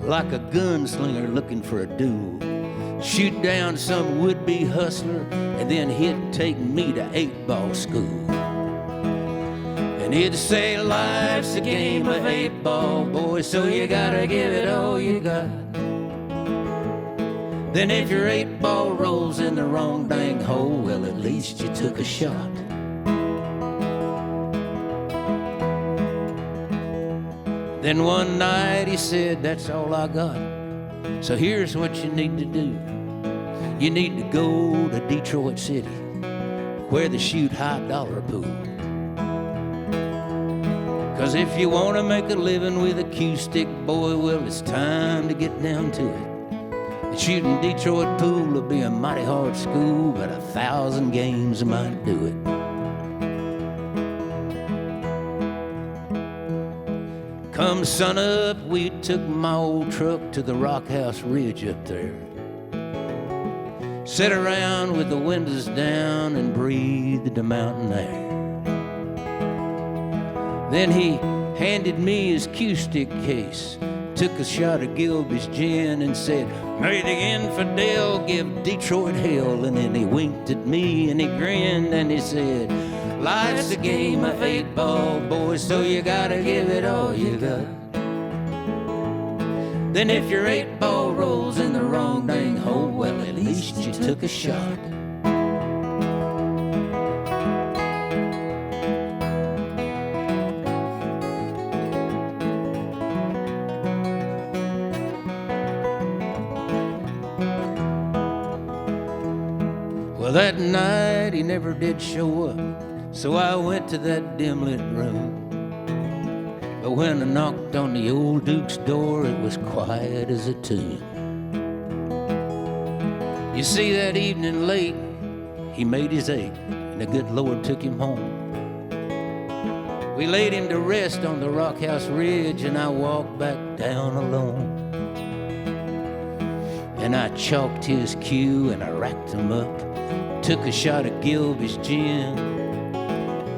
like a gunslinger looking for a duel, shoot down some would-be hustler, and then he'd take me to 8-ball school. And he'd say, life's a game of 8-ball, boy, so you gotta give it all you got. Then if your 8-ball rolls in the wrong dang hole, well, at least you took a shot. Then one night he said, that's all I got. So here's what you need to do. You need to go to Detroit City, where they shoot high-dollar pool. 'Cause if you want to make a living with a cue-stick, boy, well, it's time to get down to it. And shooting Detroit pool will be a mighty hard school, but 1,000 games might do it. Come sun up, we took my old truck to the Rock House Ridge up there. Sat around with the windows down and breathed the mountain air. Then he handed me his cue-stick case, took a shot of Gilby's gin and said, may the infidel give Detroit hell. And then he winked at me and he grinned and he said, life's a game of 8-ball, boys, so you gotta give it all you got. Then if your 8-ball rolls in the wrong dang hole, well, at least you took a shot. Well, that night he never did show up, so I went to that dim-lit room. But when I knocked on the old Duke's door, it was quiet as a tomb. You see, that evening late, he made his 8, and the good Lord took him home. We laid him to rest on the Rock House Ridge, and I walked back down alone. And I chalked his cue, and I racked him up, took a shot of Gilby's gin,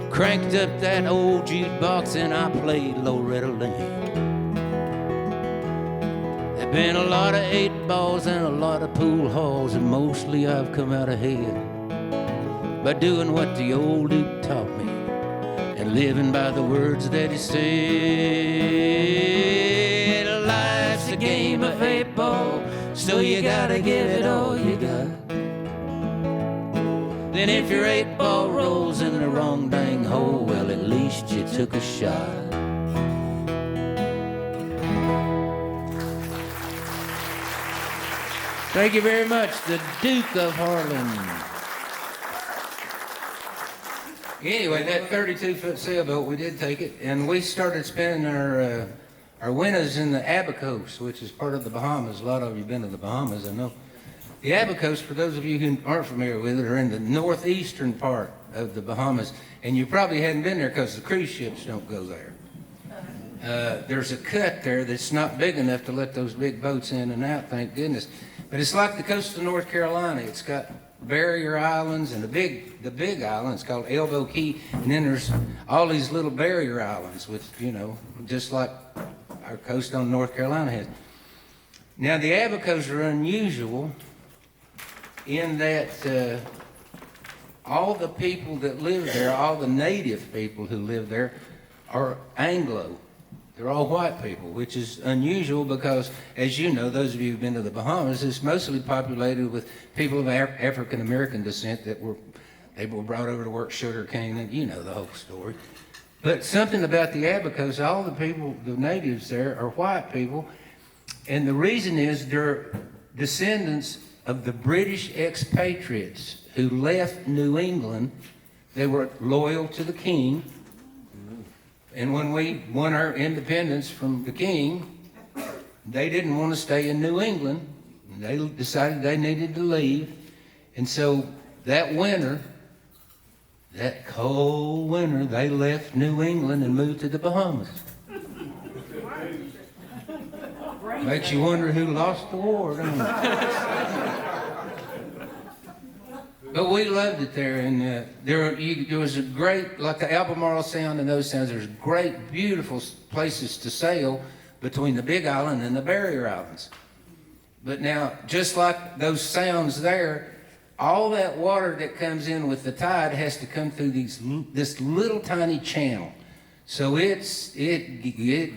cranked up that old jukebox and I played Loretta Lynn. There've been a lot of 8-balls and a lot of pool halls, and mostly I've come out ahead by doing what the old Duke taught me and living by the words that he said. Life's a game of 8-ball, so you gotta give it all you got. Then if your 8-ball rolls in the wrong dang hole, well, at least you took a shot. Thank you very much, the Duke of Harlan. Anyway, that 32-foot sailboat, we did take it, and we started spending our winters in the Abacos, which is part of the Bahamas. A lot of you have been to the Bahamas, I know. The Abacos, for those of you who aren't familiar with it, are in the northeastern part of the Bahamas, and you probably hadn't been there because the cruise ships don't go there. There's a cut there that's not big enough to let those big boats in and out, thank goodness. But it's like the coast of North Carolina. It's got barrier islands, and the big island's called Elbow Key, and then there's all these little barrier islands, which, you know, just like our coast on North Carolina has. Now, the Abacos are unusual in that all the people that live there, all the native people who live there, are Anglo. They're all white people, which is unusual because, as you know, those of you who've been to the Bahamas, it's mostly populated with people of African American descent that were brought over to work sugar cane, and you know the whole story. But something about the Abacos, all the people, the natives there, are white people, and the reason is they're descendants of the British expatriates who left New England. They were loyal to the king. And when we won our independence from the king, they didn't want to stay in New England. They decided they needed to leave. And so that winter, that cold winter, they left New England and moved to the Bahamas. Makes you wonder who lost the war, doesn't it? But we loved it there, and there was a great, like the Albemarle Sound and those sounds, there's great, beautiful places to sail between the Big Island and the Barrier Islands. But now, just like those sounds there, all that water that comes in with the tide has to come through this little tiny channel. So it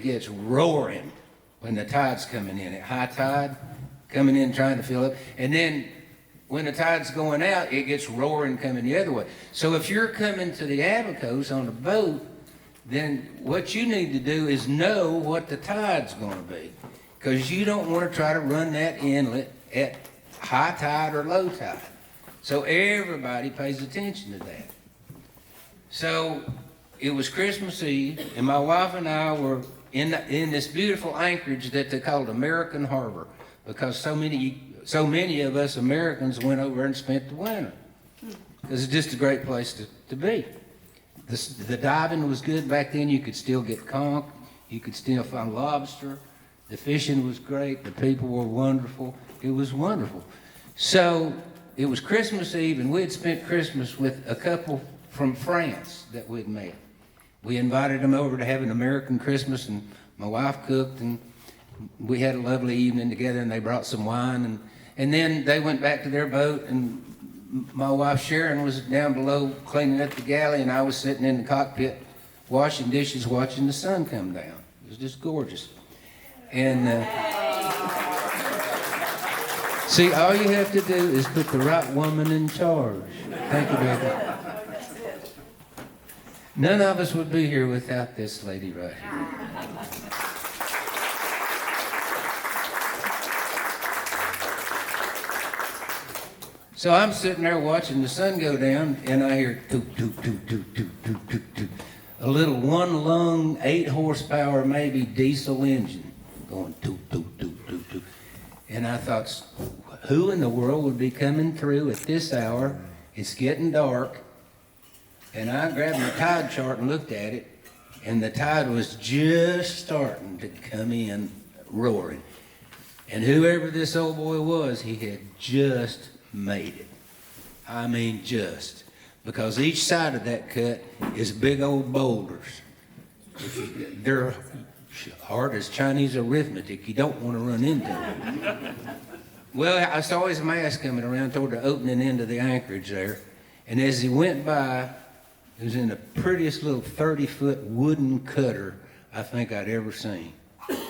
gets roaring when the tide's coming in, at high tide, coming in trying to fill up. And then when the tide's going out, it gets roaring coming the other way. So if you're coming to the Abacos on a boat, then what you need to do is know what the tide's going to be. Because you don't want to try to run that inlet at high tide or low tide. So everybody pays attention to that. So it was Christmas Eve, and my wife and I were in this beautiful anchorage that they called American Harbor, because so many of us Americans went over and spent the winter. Because it's just a great place to be. The diving was good back then. You could still get conch. You could still find lobster. The fishing was great. The people were wonderful. It was wonderful. So it was Christmas Eve, and we had spent Christmas with a couple from France that we'd met. We invited them over to have an American Christmas, and my wife cooked, and we had a lovely evening together, and they brought some wine, and then they went back to their boat, and my wife Sharon was down below cleaning up the galley, and I was sitting in the cockpit washing dishes, watching the sun come down. It was just gorgeous. And see, all you have to do is put the right woman in charge. Thank you, baby. None of us would be here without this lady right here. So I'm sitting there watching the sun go down, and I hear toot, toot, toot, toot, toot, toot, toot, toot. A little one-lung, 8-horsepower maybe diesel engine going toot, toot, toot, toot, toot. And I thought, who in the world would be coming through at this hour? It's getting dark. And I grabbed my tide chart and looked at it, and the tide was just starting to come in roaring. And whoever this old boy was, he had just made it. I mean just. Because each side of that cut is big old boulders. They're hard as Chinese arithmetic. You don't want to run into them. Well, I saw his mast coming around toward the opening end of the anchorage there. And as he went by, he was in the prettiest little 30-foot wooden cutter I think I'd ever seen.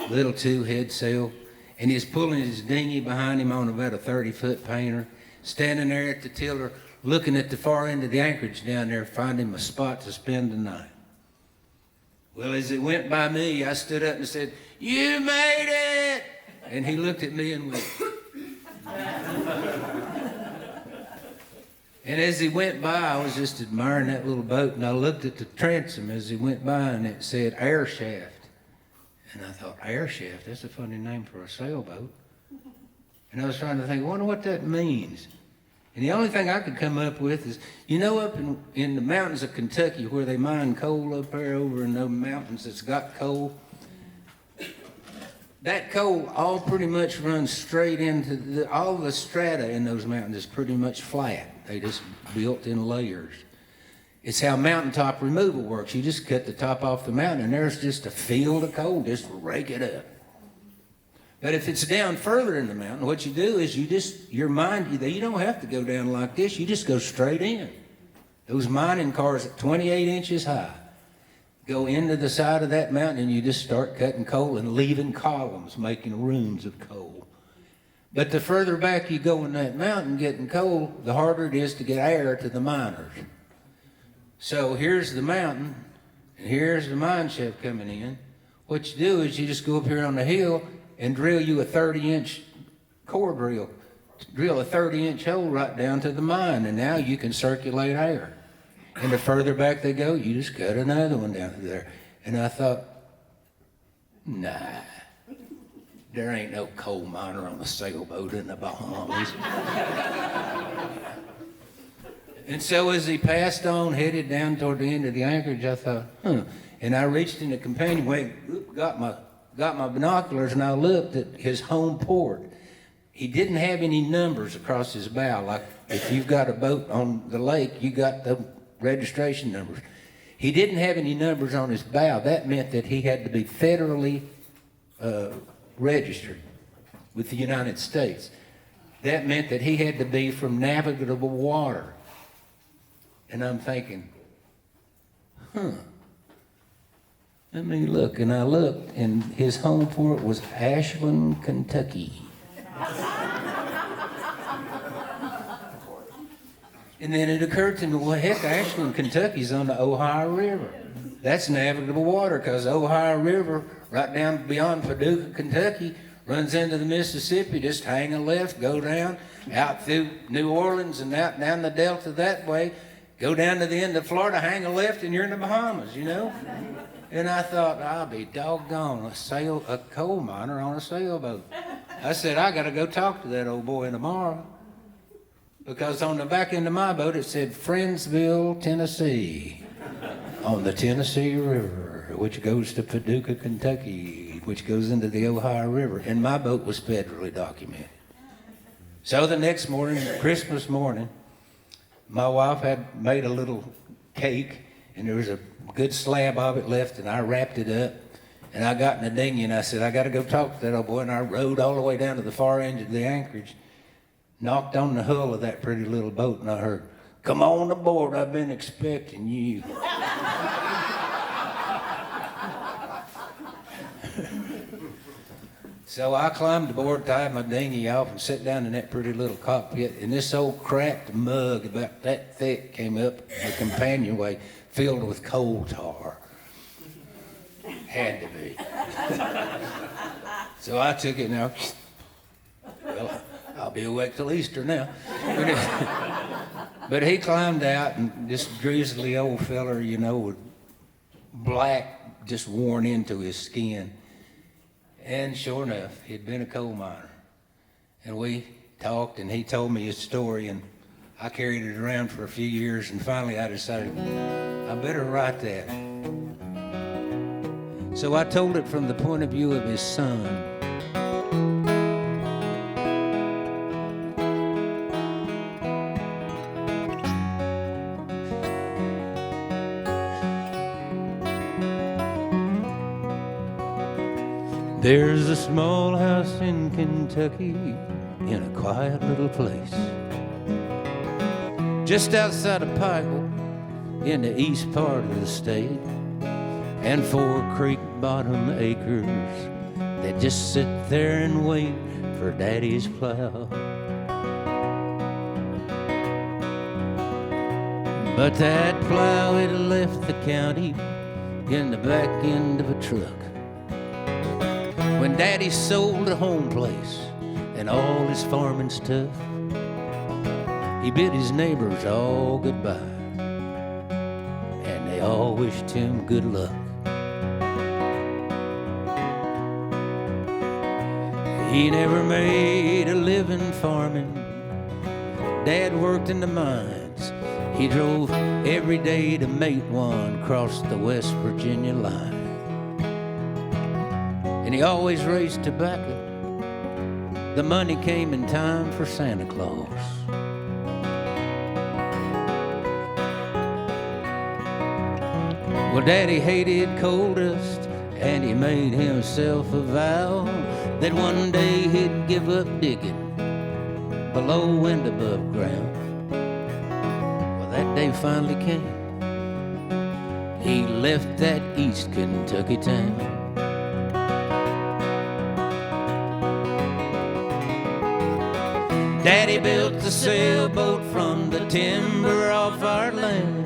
Little 2-head sail. And he's pulling his dinghy behind him on about a 30-foot painter, standing there at the tiller, looking at the far end of the anchorage down there, finding a spot to spend the night. Well, as it went by me, I stood up and said, "You made it!" And he looked at me and went. And as he went by, I was just admiring that little boat, and I looked at the transom as he went by, and it said air shaft. And I thought, air shaft, that's a funny name for a sailboat. And I was trying to think, I wonder what that means. And the only thing I could come up with is, you know, up in the mountains of Kentucky where they mine coal up there over in those mountains that's got coal, that coal all pretty much runs straight into all the strata in those mountains is pretty much flat. They just built in layers. It's how mountaintop removal works. You just cut the top off the mountain and there's just a field of coal, just rake it up. But if it's down further in the mountain, what you do is you don't have to go down like this, you just go straight in. Those mining cars at 28 inches high, go into the side of that mountain and you just start cutting coal and leaving columns, making rooms of coal. But the further back you go in that mountain getting coal, the harder it is to get air to the miners. So here's the mountain, and here's the mine shaft coming in. What you do is you just go up here on the hill and drill you a 30-inch core drill. Drill a 30-inch hole right down to the mine, and now you can circulate air. And the further back they go, you just cut another one down to there. And I thought, nah, there ain't no coal miner on a sailboat in the Bahamas. And so as he passed on, headed down toward the end of the anchorage, I thought, And I reached in the companionway, got my binoculars, and I looked at his home port. He didn't have any numbers across his bow. Like if you've got a boat on the lake, you got the registration numbers. He didn't have any numbers on his bow. That meant that he had to be federally registered with the United States. That meant that he had to be from navigable water. And I'm thinking, let me look. And I looked, and his home port was Ashland, Kentucky. And then it occurred to me, well, heck, Ashland, Kentucky's on the Ohio River. That's navigable water, because the Ohio River, right down beyond Paducah, Kentucky, runs into the Mississippi. Just hang a left, go down, out through New Orleans and out down the Delta that way, go down to the end of Florida, hang a left, and you're in the Bahamas, you know? And I thought, I'll be doggone, a coal miner on a sailboat. I said, I got to go talk to that old boy tomorrow. Because on the back end of my boat, it said Friendsville, Tennessee, on the Tennessee River, which goes to Paducah, Kentucky, which goes into the Ohio River. And my boat was federally documented. So the next morning, Christmas morning, my wife had made a little cake, and there was a good slab of it left, and I wrapped it up. And I got in a dinghy, and I said, I got to go talk to that old boy. And I rowed all the way down to the far end of the anchorage, knocked on the hull of that pretty little boat, and I heard, come on aboard, I've been expecting you. So I climbed aboard, tied my dinghy off, and sat down in that pretty little cockpit, and this old cracked mug about that thick came up the companionway filled with coal tar. Had to be. So I took it now. Well, I'll be awake till Easter now. But he climbed out, and this grizzly old feller, you know, with black just worn into his skin. And sure enough, he'd been a coal miner. And we talked, and he told me his story, and I carried it around for a few years, and finally I decided, I better write that. So I told it from the point of view of his son. There's a small house in Kentucky in a quiet little place, just outside of Pikeville in the east part of the state, and 4 creek bottom acres that just sit there and wait for Daddy's plow. But that plow, it left the county in the back end of a truck when Daddy sold a home place and all his farming stuff. He bid his neighbors all goodbye, and they all wished him good luck. He never made a living farming. Dad worked in the mines. He drove every day to mate one across the West Virginia line. And he always raised tobacco. The money came in time for Santa Claus. Well, Daddy hated coal dust, and he made himself a vow that one day he'd give up digging below and above ground. Well, that day finally came. he left that East Kentucky town. Daddy built the sailboat from the timber off our land.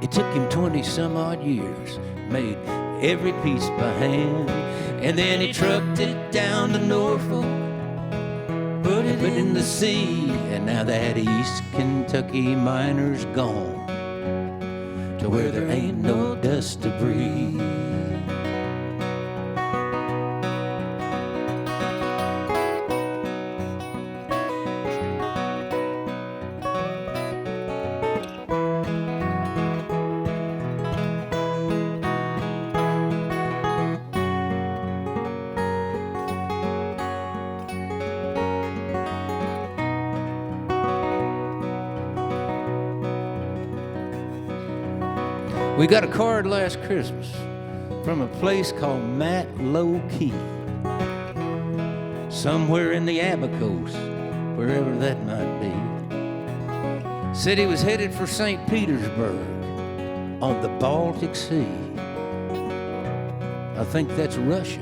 It took him 20-some-odd years, made every piece by hand. And then he trucked it down to Norfolk, put it in the sea. And now that East Kentucky miner's gone to where there ain't no dust to breathe. We got a card last Christmas from a place called Matt Low Key, somewhere in the Abacos, wherever that might be. Said he was headed for St. Petersburg on the Baltic Sea. I think that's Russia.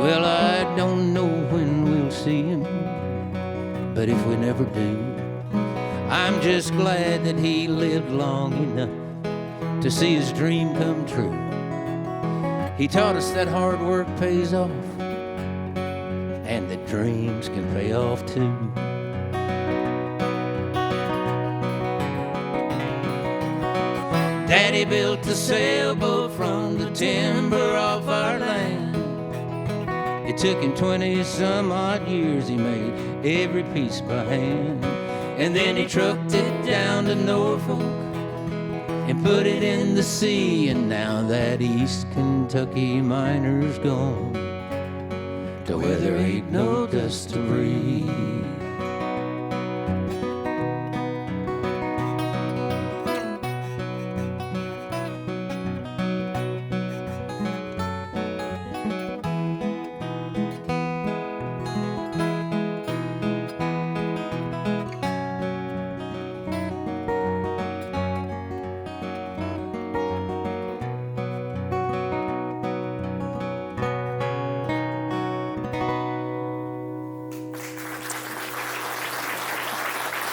Well, I don't know when we'll see him, but if we never do, I'm just glad that he lived long enough to see his dream come true. He taught us that hard work pays off, and that dreams can pay off too. Daddy built a sailboat from the timber off our land. It took him 20-some-odd years, he made every piece by hand. And then he trucked it down to Norfolk and put it in the sea. And now that East Kentucky miner's gone to where there ain't no dust to breathe.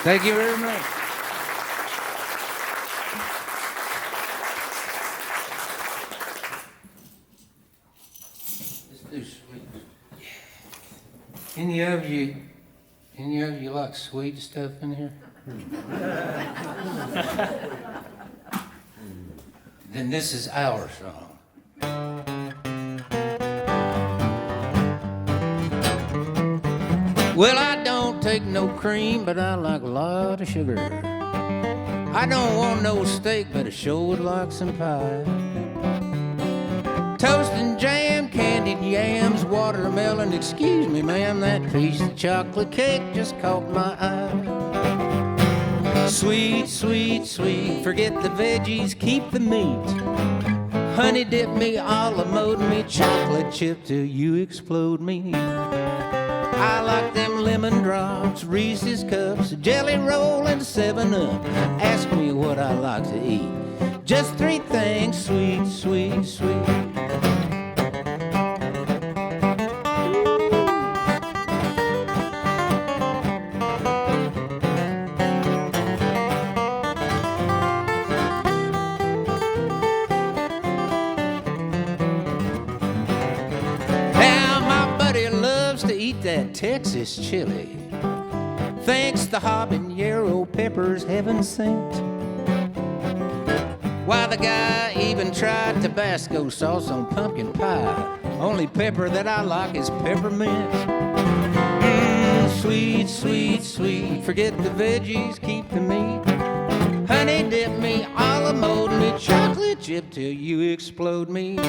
Thank you very much. Let's do sweets. Any of you like sweet stuff in here? Then this is our song. Well, I don't take no cream, but I like a lot of sugar. I don't want no steak, but I sure would like some pie. Toast and jam, candied yams, watermelon. Excuse me, ma'am, that piece of chocolate cake just caught my eye. Sweet, sweet, sweet, forget the veggies, keep the meat. Honey dip me, olive mode me, chocolate chip till you explode me. I like them lemon drops, Reese's cups, jelly roll and 7-Up. Ask me what I like to eat. Just 3 things, sweet, sweet, sweet. That Texas chili, thanks the habanero peppers heaven sent. Why, the guy even tried Tabasco sauce on pumpkin pie. Only pepper that I like is peppermint. Sweet, sweet, sweet, forget the veggies, keep the meat. Honey dip me, olive mold me, chocolate chip till you explode me.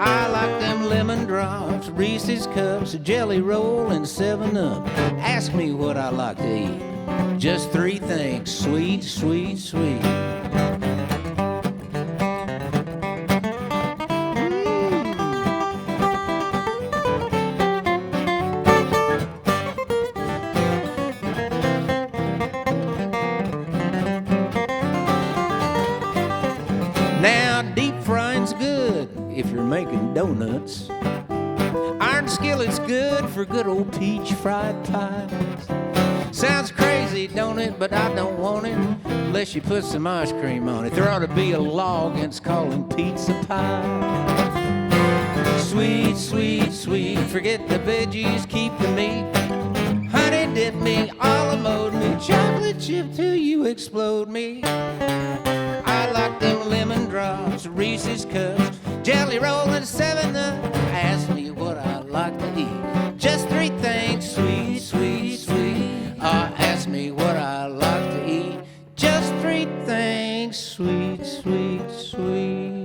I like them lemon drops, Reese's cups, jelly roll, and 7-Up. Ask me what I like to eat. Just 3 things, sweet, sweet, sweet. Now, deep frying's good if you're making donuts. Iron skillet's good for good old peach fried pies. Sounds crazy, don't it? But I don't want it unless you put some ice cream on it. There ought to be a law against calling pizza pie. Sweet, sweet, sweet, forget the veggies, keep the meat. Honey dip me, olive mode me, chocolate chip till you explode me. I like them lemon drops, Reese's cups, jelly roll and 7-Up. Ask me what I like to eat. Just 3 things, sweet, sweet, sweet. Ask me what I like to eat. Just 3 things, sweet, sweet, sweet.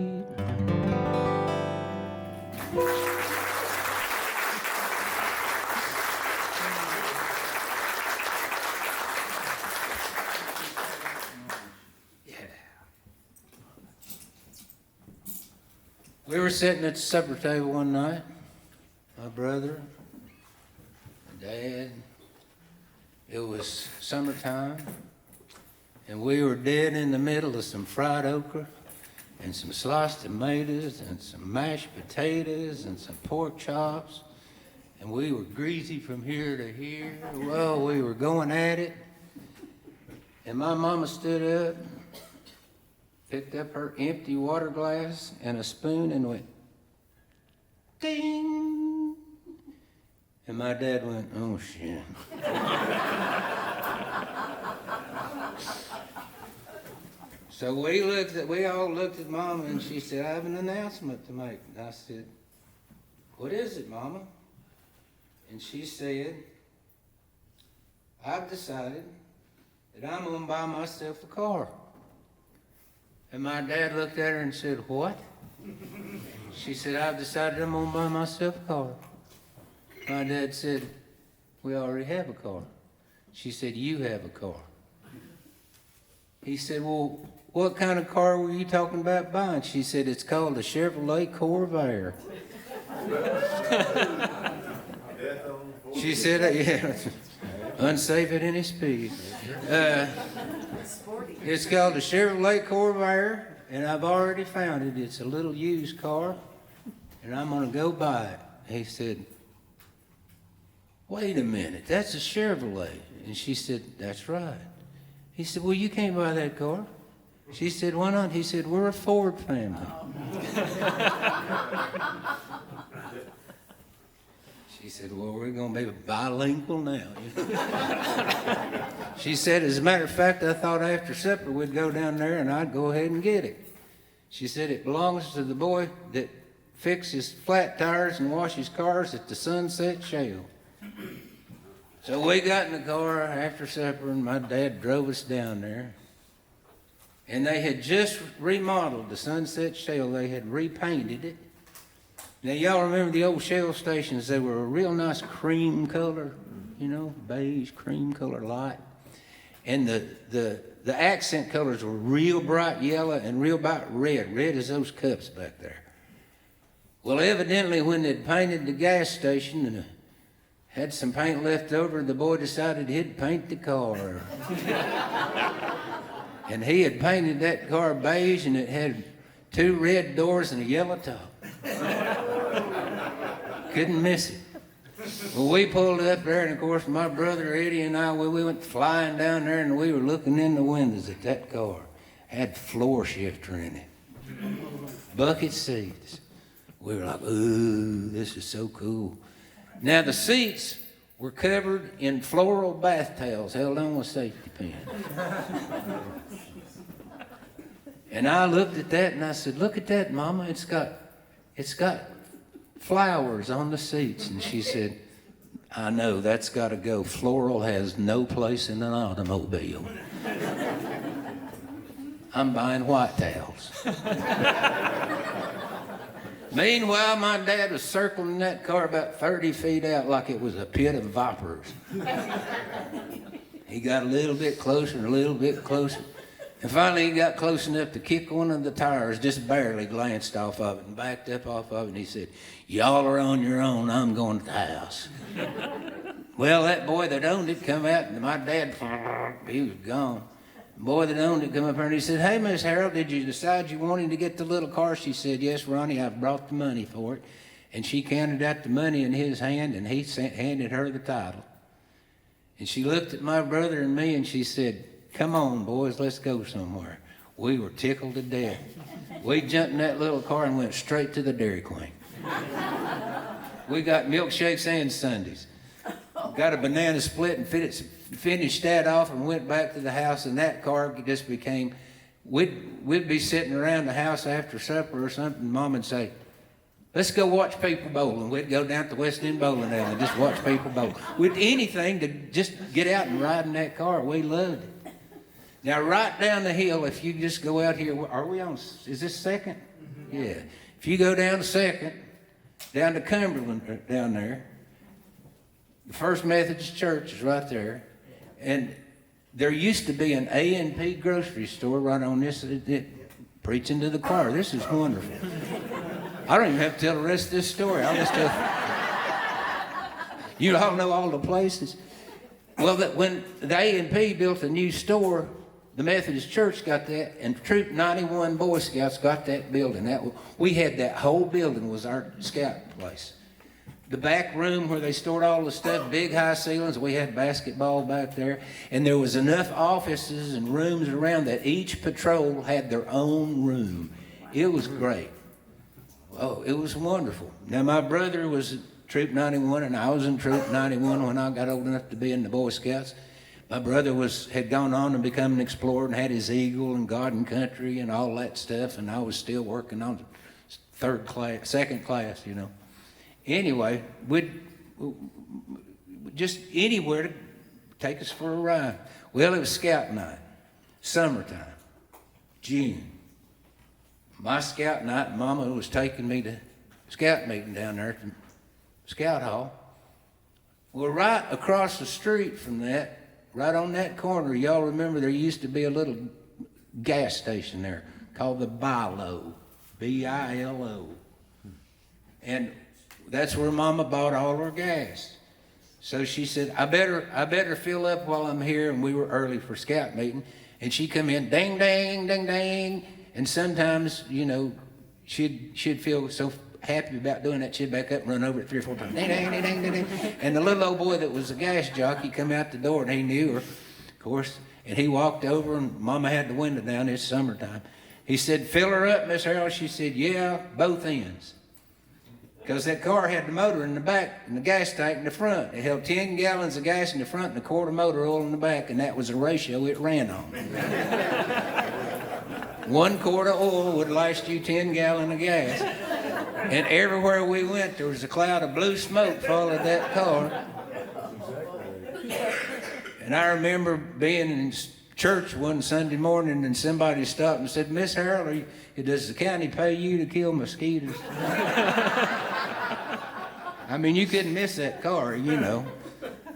We were sitting at the supper table one night, my brother, my dad. It was summertime, and we were dead in the middle of some fried okra and some sliced tomatoes and some mashed potatoes and some pork chops, and we were greasy from here to here. Well, we were going at it, and my mama stood up, picked up her empty water glass and a spoon and went, ding. And my dad went, oh shit. So we all looked at Mama, and she said, I have an announcement to make. And I said, what is it, Mama? And she said, I've decided that I'm gonna buy myself a car. And my dad looked at her and said, what? She said, I've decided I'm gonna buy myself a car. My dad said, we already have a car. She said, you have a car. He said, well, what kind of car were you talking about buying? She said, it's called a Chevrolet Corvair. She said, yeah, unsafe at any speed. It's called a Chevrolet Corvair, and I've already found it. It's a little used car, and I'm gonna go buy it. He said, wait a minute, that's a Chevrolet. And she said, that's right. He said, well, you can't buy that car. She said, why not? He said, we're a Ford family. She said, well, we're going to be bilingual now. She said, as a matter of fact, I thought after supper we'd go down there and I'd go ahead and get it. She said, it belongs to the boy that fixes flat tires and washes cars at the Sunset Shale. So we got in the car after supper, and my dad drove us down there. And they had just remodeled the Sunset Shale. They had repainted it. Now, y'all remember the old Shell stations? They were a real nice cream color, you know, beige, cream color light. And the accent colors were real bright yellow and real bright red. Red as those cups back there. Well, evidently, when they'd painted the gas station and had some paint left over, the boy decided he'd paint the car. And he had painted that car beige, and it had 2 red doors and a yellow top. Couldn't miss it. Well, we pulled up there, and of course, my brother Eddie and I, we went flying down there, and we were looking in the windows at that car. Had floor shifter in it. Bucket seats. We were like, ooh, this is so cool. Now, the seats were covered in floral bath towels held on with safety pins. And I looked at that and I said, look at that, Mama, it's got flowers on the seats. And she said, I know, that's got to go. Floral has no place in an automobile. I'm buying white towels. Meanwhile, my dad was circling that car about 30 feet out like it was a pit of vipers. He got a little bit closer and a little bit closer. And finally, he got close enough to kick one of the tires, just barely glanced off of it and backed up off of it. And he said, y'all are on your own. I'm going to the house. Well, that boy that owned it come out, and my dad, he was gone. The boy that owned it come up here and he said, "Hey, Miss Harrell, did you decide you wanted to get the little car?" She said, "Yes, Ronnie, I've brought the money for it." And she counted out the money in his hand, and he handed her the title. And she looked at my brother and me, and she said, "Come on, boys, let's go somewhere." We were tickled to death. We jumped in that little car and went straight to the Dairy Queen. We got milkshakes and sundaes. Got a banana split and finished that off and went back to the house, and that car just became, we'd be sitting around the house after supper or something, Mom would say, "Let's go watch people bowling." We'd go down to the West End bowling alley and just watch people bowl. We'd anything to just get out and ride in that car. We loved it. Now, right down the hill, if you just go out here, are we on, is this Second? Yeah. If you go down to Second, down to Cumberland, down there, the First Methodist Church is right there. And there used to be an A&P grocery store right on this, preaching to the choir. This is wonderful. I don't even have to tell the rest of this story. I'll just tell you all know all the places. Well, when the A&P built a new store, the Methodist Church got that, and Troop 91 Boy Scouts got that building. We had that whole building was our scout place. The back room where they stored all the stuff, big high ceilings, we had basketball back there, and there was enough offices and rooms around that each patrol had their own room. It was great. Oh, it was wonderful. Now, my brother was Troop 91, and I was in Troop 91 when I got old enough to be in the Boy Scouts. My brother had gone on and become an explorer and had his Eagle and God and Country and all that stuff, and I was still working on second class, you know. Anyway, we'd just anywhere to take us for a ride. Well, it was Scout night, summertime, June. My Scout night, Mama was taking me to Scout meeting down there at the Scout Hall. Well, right across the street from that, right on that corner, y'all remember there used to be a little gas station there called the Bilo, B-I-L-O. And that's where Mama bought all her gas. So she said, I better fill up while I'm here, and we were early for Scout meeting. And she come in, ding, ding, ding, ding. And sometimes, you know, she'd feel so happy about doing that, she'd back up and run over it 3 or 4 times. Ding, ding, ding, ding, ding, ding. And the little old boy that was a gas jockey come out the door, and he knew her, of course. And he walked over, and Mama had the window down. It's summertime. He said, "Fill her up, Miss Harrell." She said, "Yeah, both ends." Because that car had the motor in the back and the gas tank in the front. It held 10 gallons of gas in the front and a quart of motor oil in the back, and that was the ratio it ran on. 1 quart of oil would last you 10 gallons of gas. And everywhere we went, there was a cloud of blue smoke followed that car. And I remember being in church one Sunday morning, and somebody stopped and said, "Miss Harrell, does the county pay you to kill mosquitoes?" I mean, you couldn't miss that car, you know.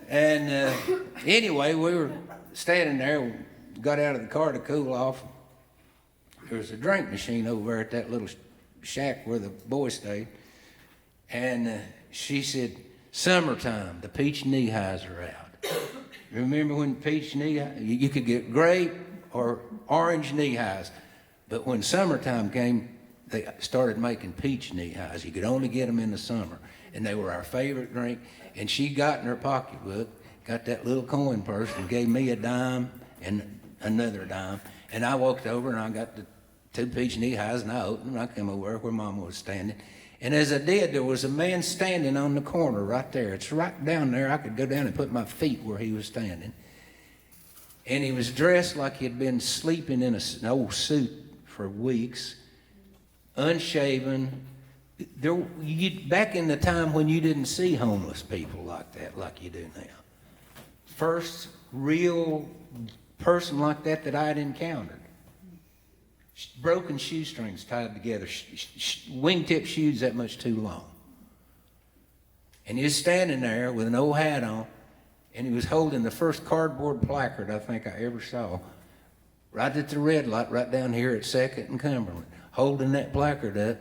And anyway, we were standing there, we got out of the car to cool off. There was a drink machine over there at that little shack where the boys stayed. And she said, "Summertime, the peach knee-highs are out." Remember when peach knee-highs, you could get grape or orange knee-highs. But when summertime came, they started making peach knee-highs. You could only get them in the summer. And they were our favorite drink. And she got in her pocketbook, got that little coin purse, and gave me a dime and another dime. And I walked over and I got the 2 peach knee-highs, and I opened them. I came over where Mama was standing. And as I did, there was a man standing on the corner right there. It's right down there. I could go down and put my feet where he was standing. And he was dressed like he had been sleeping in an old suit for weeks, unshaven. Back in the time when you didn't see homeless people like that, like you do now. First real person like that I had encountered. Broken shoestrings tied together, wingtip shoes that much too long. And he was standing there with an old hat on, and he was holding the first cardboard placard I think I ever saw, right at the red light, right down here at 2nd and Cumberland, holding that placard up.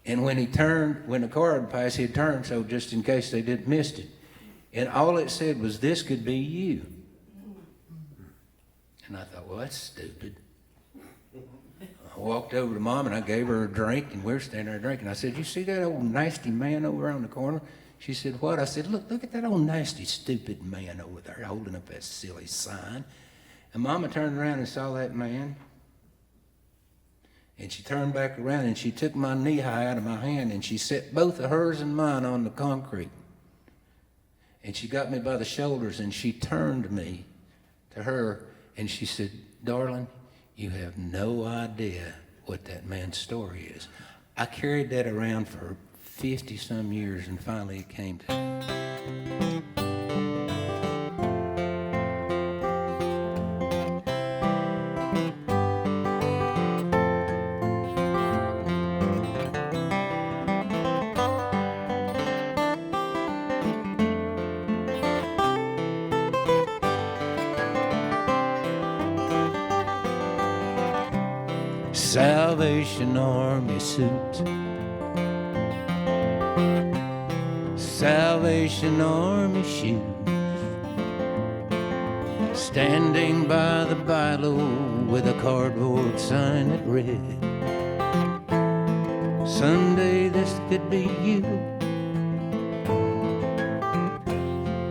And when the car would pass, he'd turn so just in case they didn't miss it. And all it said was, "This could be you." And I thought, well, that's stupid. I walked over to Mom and I gave her a drink, and we're standing there drinking. I said, you see that old nasty man over on the corner? She said, what? I said, look at that old nasty, stupid man over there holding up that silly sign. And Mama turned around and saw that man. And she turned back around and she took my knee high out of my hand and she set both of hers and mine on the concrete. And she got me by the shoulders and she turned me to her and she said, darling, you have no idea what that man's story is. I carried that around for 50-some years, and finally it came to... Salvation Army suit, Salvation Army shoes, standing by the Bible with a cardboard sign that read, someday this could be you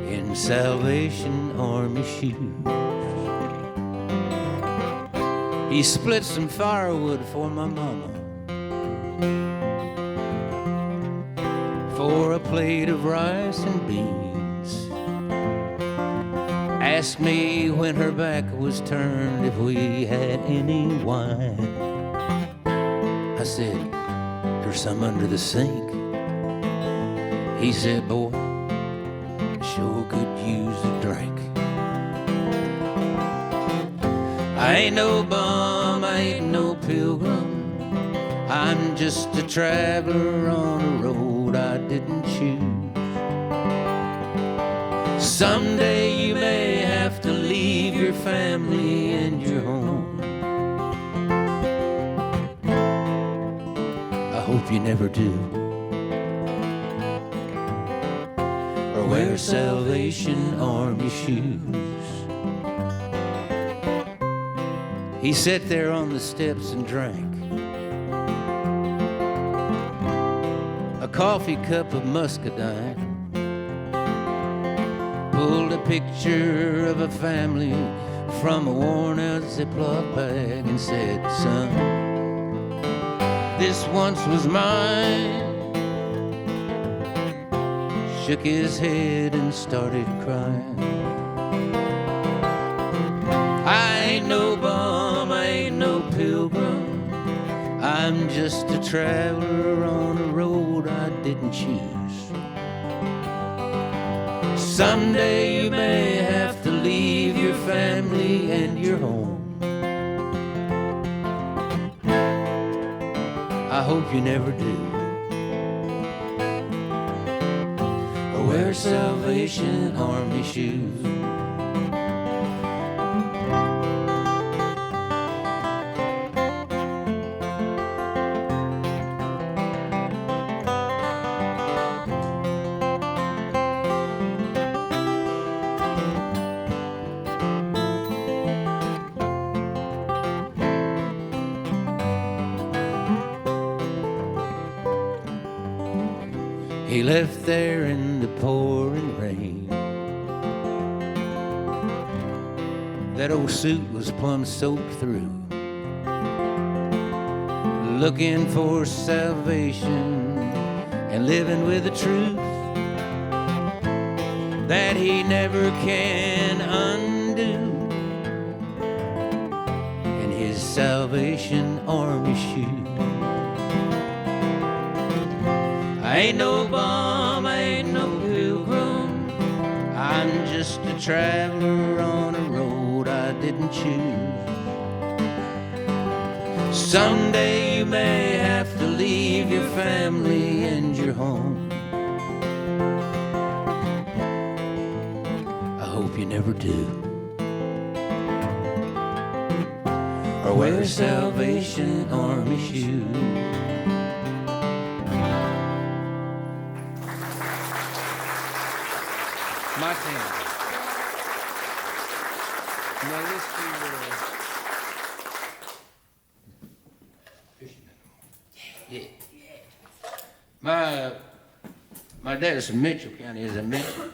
in Salvation Army shoes. He split some firewood for my mama, for a plate of rice and beans. Asked me when her back was turned if we had any wine. I said, there's some under the sink. He said, boy, sure could use a drink. I ain't no bum, I ain't no pilgrim. I'm just a traveler on a road I didn't choose. Someday you may have to leave your family and your home. I hope you never do, or wear Salvation Army shoes. He sat there on the steps and drank a coffee cup of muscadine, pulled a picture of a family from a worn-out Ziploc bag and said, son, this once was mine. Shook his head and started crying. I ain't no bum, I ain't no pilgrim. I'm just a traveler on a road I didn't choose. Someday you may have to leave your family and your home. I hope you never do, or wear Salvation Army shoes. He left there in the pouring rain. That old suit was plumb soaked through, looking for salvation and living with the truth that he never can undo. In his Salvation Army shoes. I ain't no bum, I ain't no pilgrim. I'm just a traveler on a road I didn't choose. Someday you may have to leave your family and your home. I hope you never do, or wear Salvation Army shoes. My family. Now let's do Yeah. My dad is from Mitchell County, is in Mitchell,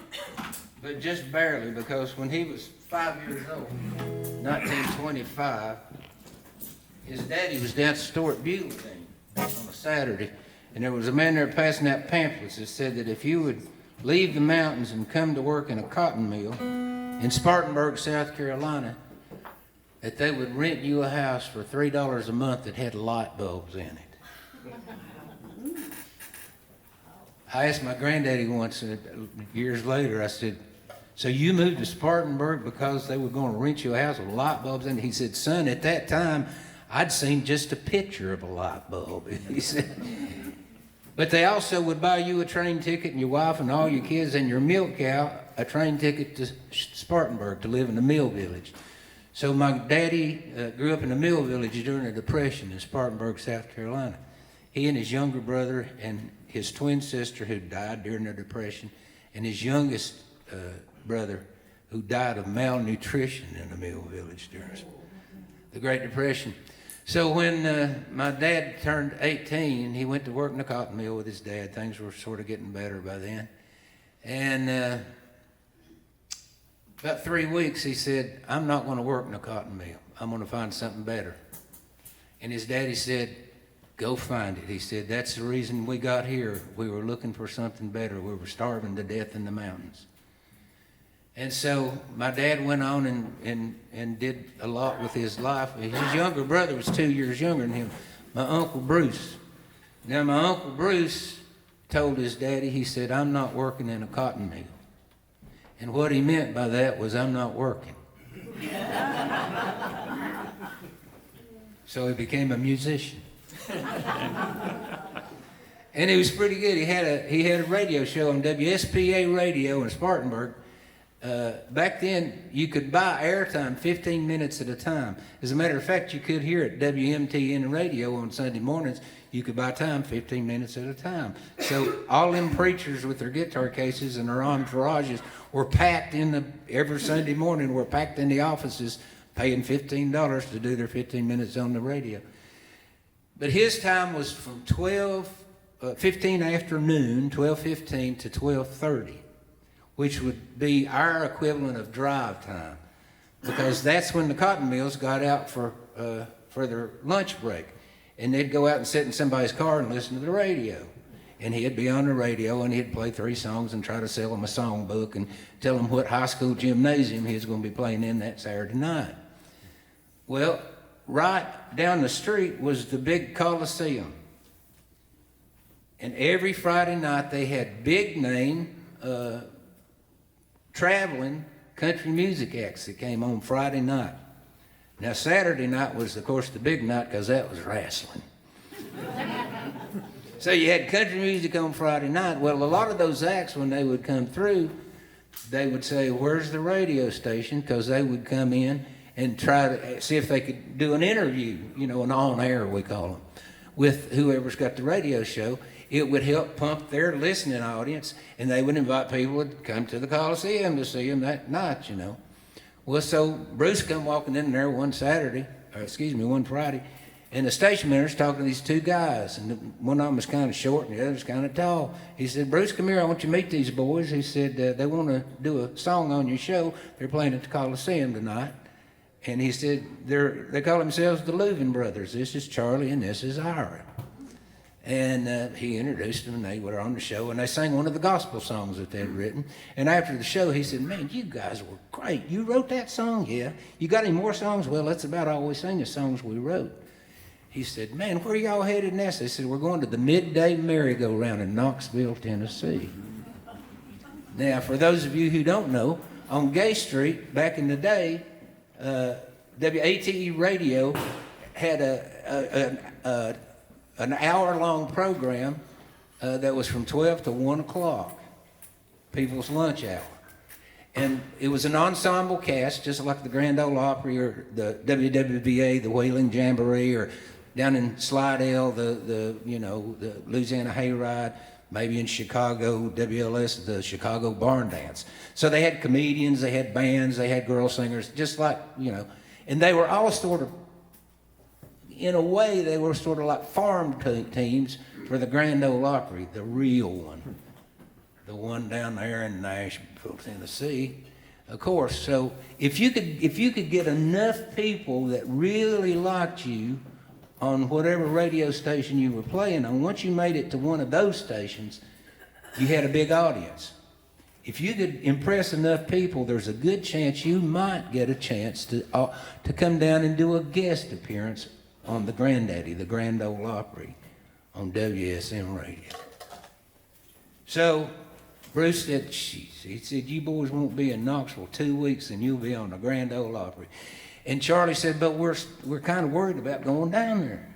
but just barely, because when he was 5 years old, 1925, his daddy was down at the store at Buellton on a Saturday, and there was a man there passing out pamphlets that said that if you would leave the mountains and come to work in a cotton mill in Spartanburg, South Carolina, that they would rent you a house for $3 a month that had light bulbs in it. I asked my granddaddy once, years later, I said, so you moved to Spartanburg because they were going to rent you a house with light bulbs in it? He said, son, at that time, I'd seen just a picture of a light bulb. He said, but they also would buy you a train ticket and your wife and all your kids and your milk cow a train ticket to Spartanburg to live in the mill village. So my daddy grew up in the mill village during the Depression in Spartanburg, South Carolina. He and his younger brother and his twin sister who died during the Depression, and his youngest brother who died of malnutrition in the mill village during the Great Depression. So when my dad turned 18, he went to work in the cotton mill with his dad. Things were sort of getting better by then. And about 3 weeks, he said, I'm not going to work in a cotton mill. I'm going to find something better. And his daddy said, go find it. He said, that's the reason we got here. We were looking for something better. We were starving to death in the mountains. And so my dad went on and did a lot with his life. His younger brother was 2 years younger than him, my Uncle Bruce. Now, my Uncle Bruce told his daddy, he said, I'm not working in a cotton mill. And what he meant by that was, I'm not working. So he became a musician. And he was pretty good. He had a radio show on WSPA radio in Spartanburg. Back then, you could buy airtime 15 minutes at a time. As a matter of fact, you could hear it WMTN radio on Sunday mornings. You could buy time 15 minutes at a time. So all them preachers with their guitar cases and their entourages were packed every Sunday morning, were packed in the offices, paying $15 to do their 15 minutes on the radio. But his time was from 12:15 afternoon, 12:15 to 12:30, which would be our equivalent of drive time, because that's when the cotton mills got out for their lunch break. And they'd go out and sit in somebody's car and listen to the radio. And he'd be on the radio and he'd play 3 songs and try to sell them a songbook and tell them what high school gymnasium he was going to be playing in that Saturday night. Well, right down the street was the big Coliseum. And every Friday night they had big name traveling country music acts that came on Friday night. Now, Saturday night was, of course, the big night because that was wrestling. So you had country music on Friday night. Well, a lot of those acts, when they would come through, they would say, where's the radio station? Because they would come in and try to see if they could do an interview, an on-air, we call them, with whoever's got the radio show. It would help pump their listening audience, and they would invite people to come to the Coliseum to see them that night, Well, so Bruce come walking in there one Friday, and the station manager's talking to these 2 guys, and one of them was kind of short and the other was kind of tall. He said, Bruce, come here, I want you to meet these boys. He said, they want to do a song on your show. They're playing at the Coliseum tonight. And he said, they call themselves the Louvin Brothers. This is Charlie and this is Ira. And he introduced them, and they were on the show, and they sang one of the gospel songs that they'd written. And after the show, he said, man, you guys were great. You wrote that song? Yeah. You got any more songs? Well, that's about all we sing, the songs we wrote. He said, man, where are y'all headed next? They said, we're going to the Midday Merry-Go-Round in Knoxville, Tennessee. Now, for those of you who don't know, on Gay Street, back in the day, WATE radio had an hour-long program that was from 12 to 1 o'clock, people's lunch hour. And it was an ensemble cast, just like the Grand Ole Opry or the WWVA, the Whaling Jamboree, or down in Slidell, the Louisiana Hayride, maybe in Chicago, WLS, the Chicago Barn Dance. So they had comedians, they had bands, they had girl singers, just like, And they were all sort of, in a way, they were sort of like farm teams for the Grand Ole Opry, the real one. The one down there in Nashville, Tennessee, of course. So if you could get enough people that really liked you on whatever radio station you were playing on, once you made it to one of those stations, you had a big audience. If you could impress enough people, there's a good chance you might get a chance to come down and do a guest appearance on the Granddaddy, the Grand Ole Opry, on WSM radio. So Bruce said, he said, you boys won't be in Knoxville 2 weeks and you'll be on the Grand Ole Opry. And Charlie said, but we're kind of worried about going down there.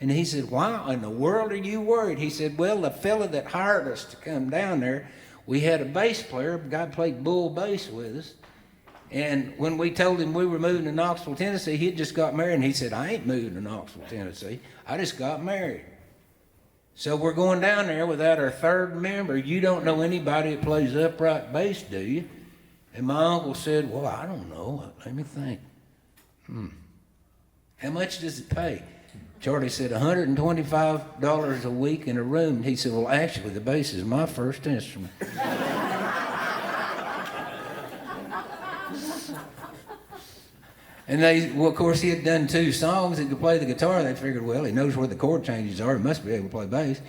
And he said, why in the world are you worried? He said, well, the fella that hired us to come down there, we had a bass player, a guy played bull bass with us. And when we told him we were moving to Knoxville, Tennessee, he had just got married. And he said, I ain't moving to Knoxville, Tennessee. I just got married. So we're going down there without our third member. You don't know anybody that plays upright bass, do you? And my uncle said, well, I don't know. Let me think. How much does it pay? Charlie said, $125 a week in a room. And he said, well, actually, the bass is my first instrument. And of course, he had done 2 songs. He could play the guitar. They figured, well, he knows where the chord changes are. He must be able to play bass.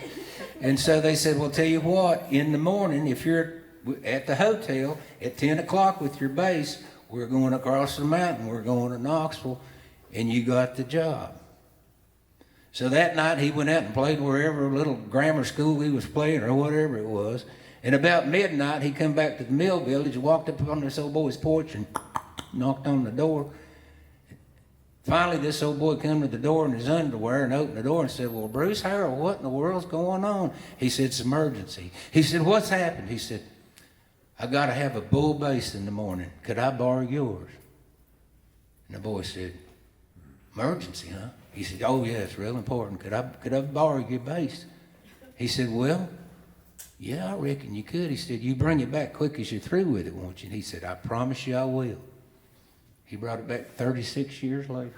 And so they said, well, tell you what, in the morning, if you're at the hotel at 10 o'clock with your bass, we're going across the mountain. We're going to Knoxville, and you got the job. So that night, he went out and played wherever little grammar school he was playing or whatever it was. And about midnight, he come back to the mill village, walked up on this old boy's porch and knocked on the door. Finally, this old boy come to the door in his underwear and opened the door and said, well, Bruce Harrell, what in the world's going on? He said, it's emergency. He said, what's happened? He said, I got to have a bull bass in the morning. Could I borrow yours? And the boy said, emergency, huh? He said, oh, yeah, it's real important. Could I borrow your bass? He said, well, yeah, I reckon you could. He said, you bring it back quick as you're through with it, won't you? And he said, I promise you I will. He brought it back 36 years later.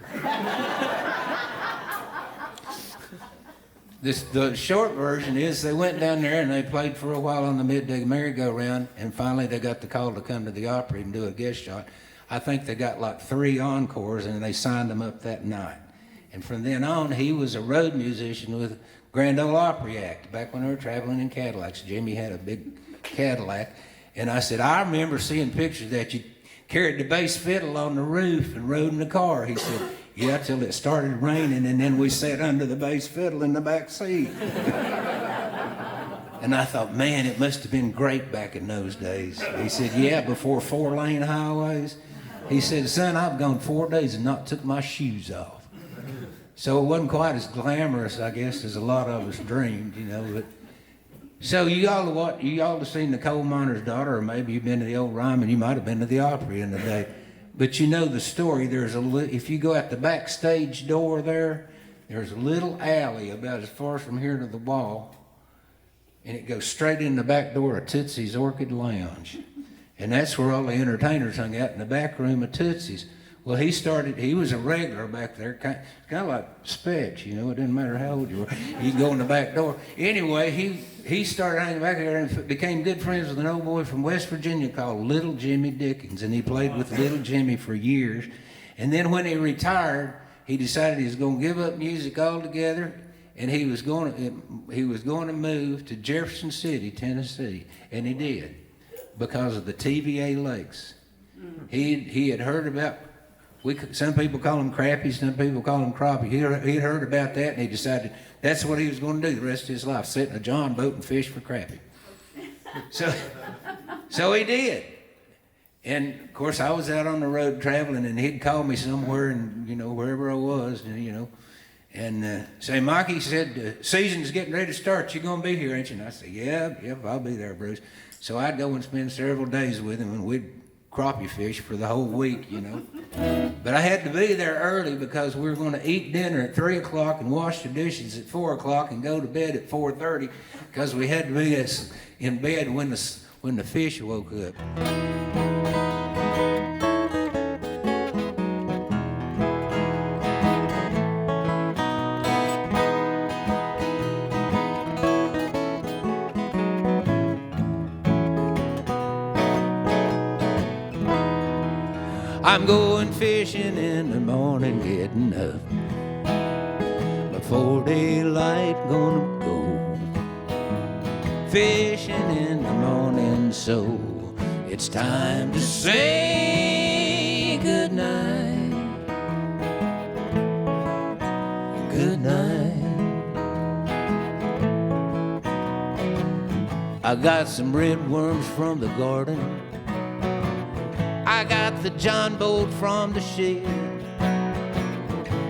The short version is they went down there and they played for a while on the midday merry-go-round, and finally they got the call to come to the Opry and do a guest shot. I think they got like 3 encores, and they signed him up that night. And from then on, he was a road musician with Grand Ole Opry Act, back when they were traveling in Cadillacs. Jimmy had a big Cadillac. And I said, I remember seeing pictures that you carried the bass fiddle on the roof and rode in the car. He said, yeah, till it started raining, and then we sat under the bass fiddle in the back seat. And I thought, man, it must have been great back in those days. He said, yeah, before 4-lane highways. He said, son, I've gone 4 days and not took my shoes off. So it wasn't quite as glamorous, I guess, as a lot of us dreamed, you know. But so you all have seen The Coal Miner's Daughter, or maybe you've been to the old Ryman. You might have been to the Opry in the day. But you know the story. If you go out the backstage door there's a little alley about as far from here to the wall, and it goes straight in the back door of Tootsie's Orchid Lounge. And that's where all the entertainers hung out, in the back room of Tootsie's. Well, he was a regular back there, kind of like Specs, you know, it didn't matter how old you were. You go in the back door. Anyway, he started hanging back there and became good friends with an old boy from West Virginia called Little Jimmy Dickens, and he played with Little Jimmy for years. And then when he retired, he decided he was going to give up music altogether, and he was going to move to Jefferson City, Tennessee, and he did, because of the TVA lakes. He had heard about. Some people call them crappie, some people call them crappie. He had heard about that, and he decided that's what he was going to do the rest of his life, sit in a John boat and fish for crappie. So he did. And, of course, I was out on the road traveling, and he'd call me somewhere, and, you know, wherever I was, and, you know, and say, Mikey said, season's getting ready to start. You going to be here, ain't you? And I said, yep, I'll be there, Bruce. So I'd go and spend several days with him, and we'd crappie fish for the whole week, you know. But I had to be there early because we were going to eat dinner at 3 o'clock and wash the dishes at 4 o'clock and go to bed at 4:30 because we had to be in bed when the fish woke up. I'm going fishing in the morning, getting up before daylight, gonna go fishing in the morning, so it's time to say good night. Good night. I got some red worms from the garden. I got the John boat from the shed.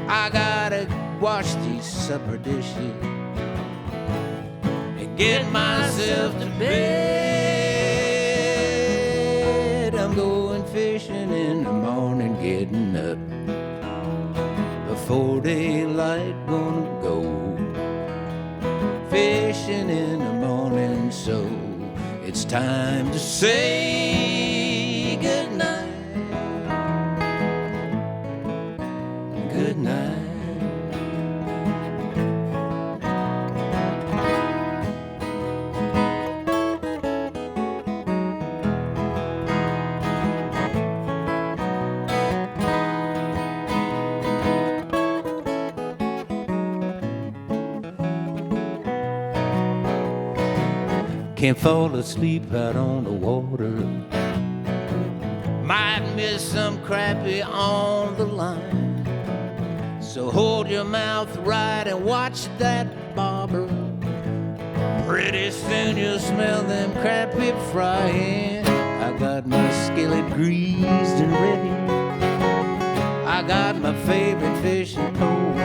I gotta wash these supper dishes and get myself to bed. I'm going fishing in the morning, getting up before daylight, gonna go fishing in the morning, so it's time to say good night. Good night. Can't fall asleep out on the water. Might miss some crappie on the line. So hold your mouth right and watch that bobber. Pretty soon you'll smell them crappie frying. I got my skillet greased and ready. I got my favorite fishing pole.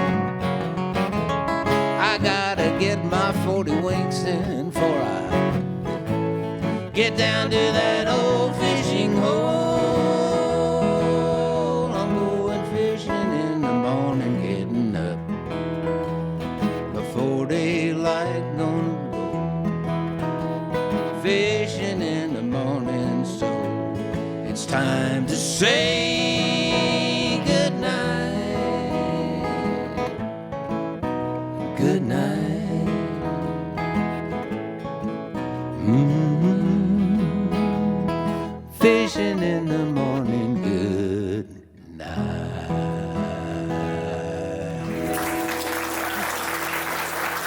I gotta get my 40 winks in before I get down to that old fishing hole. I'm going fishing in the morning, getting up before daylight, gonna go fishing in the morning, so it's time to say good night. Good night. Fishing in the morning, good night.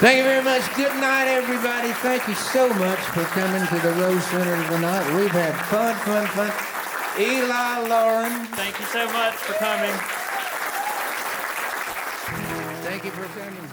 Thank you very much. Good night, everybody. Thank you so much for coming to the Rose Center tonight. We've had fun. Eli Laughrun. Thank you so much for coming. Thank you for coming.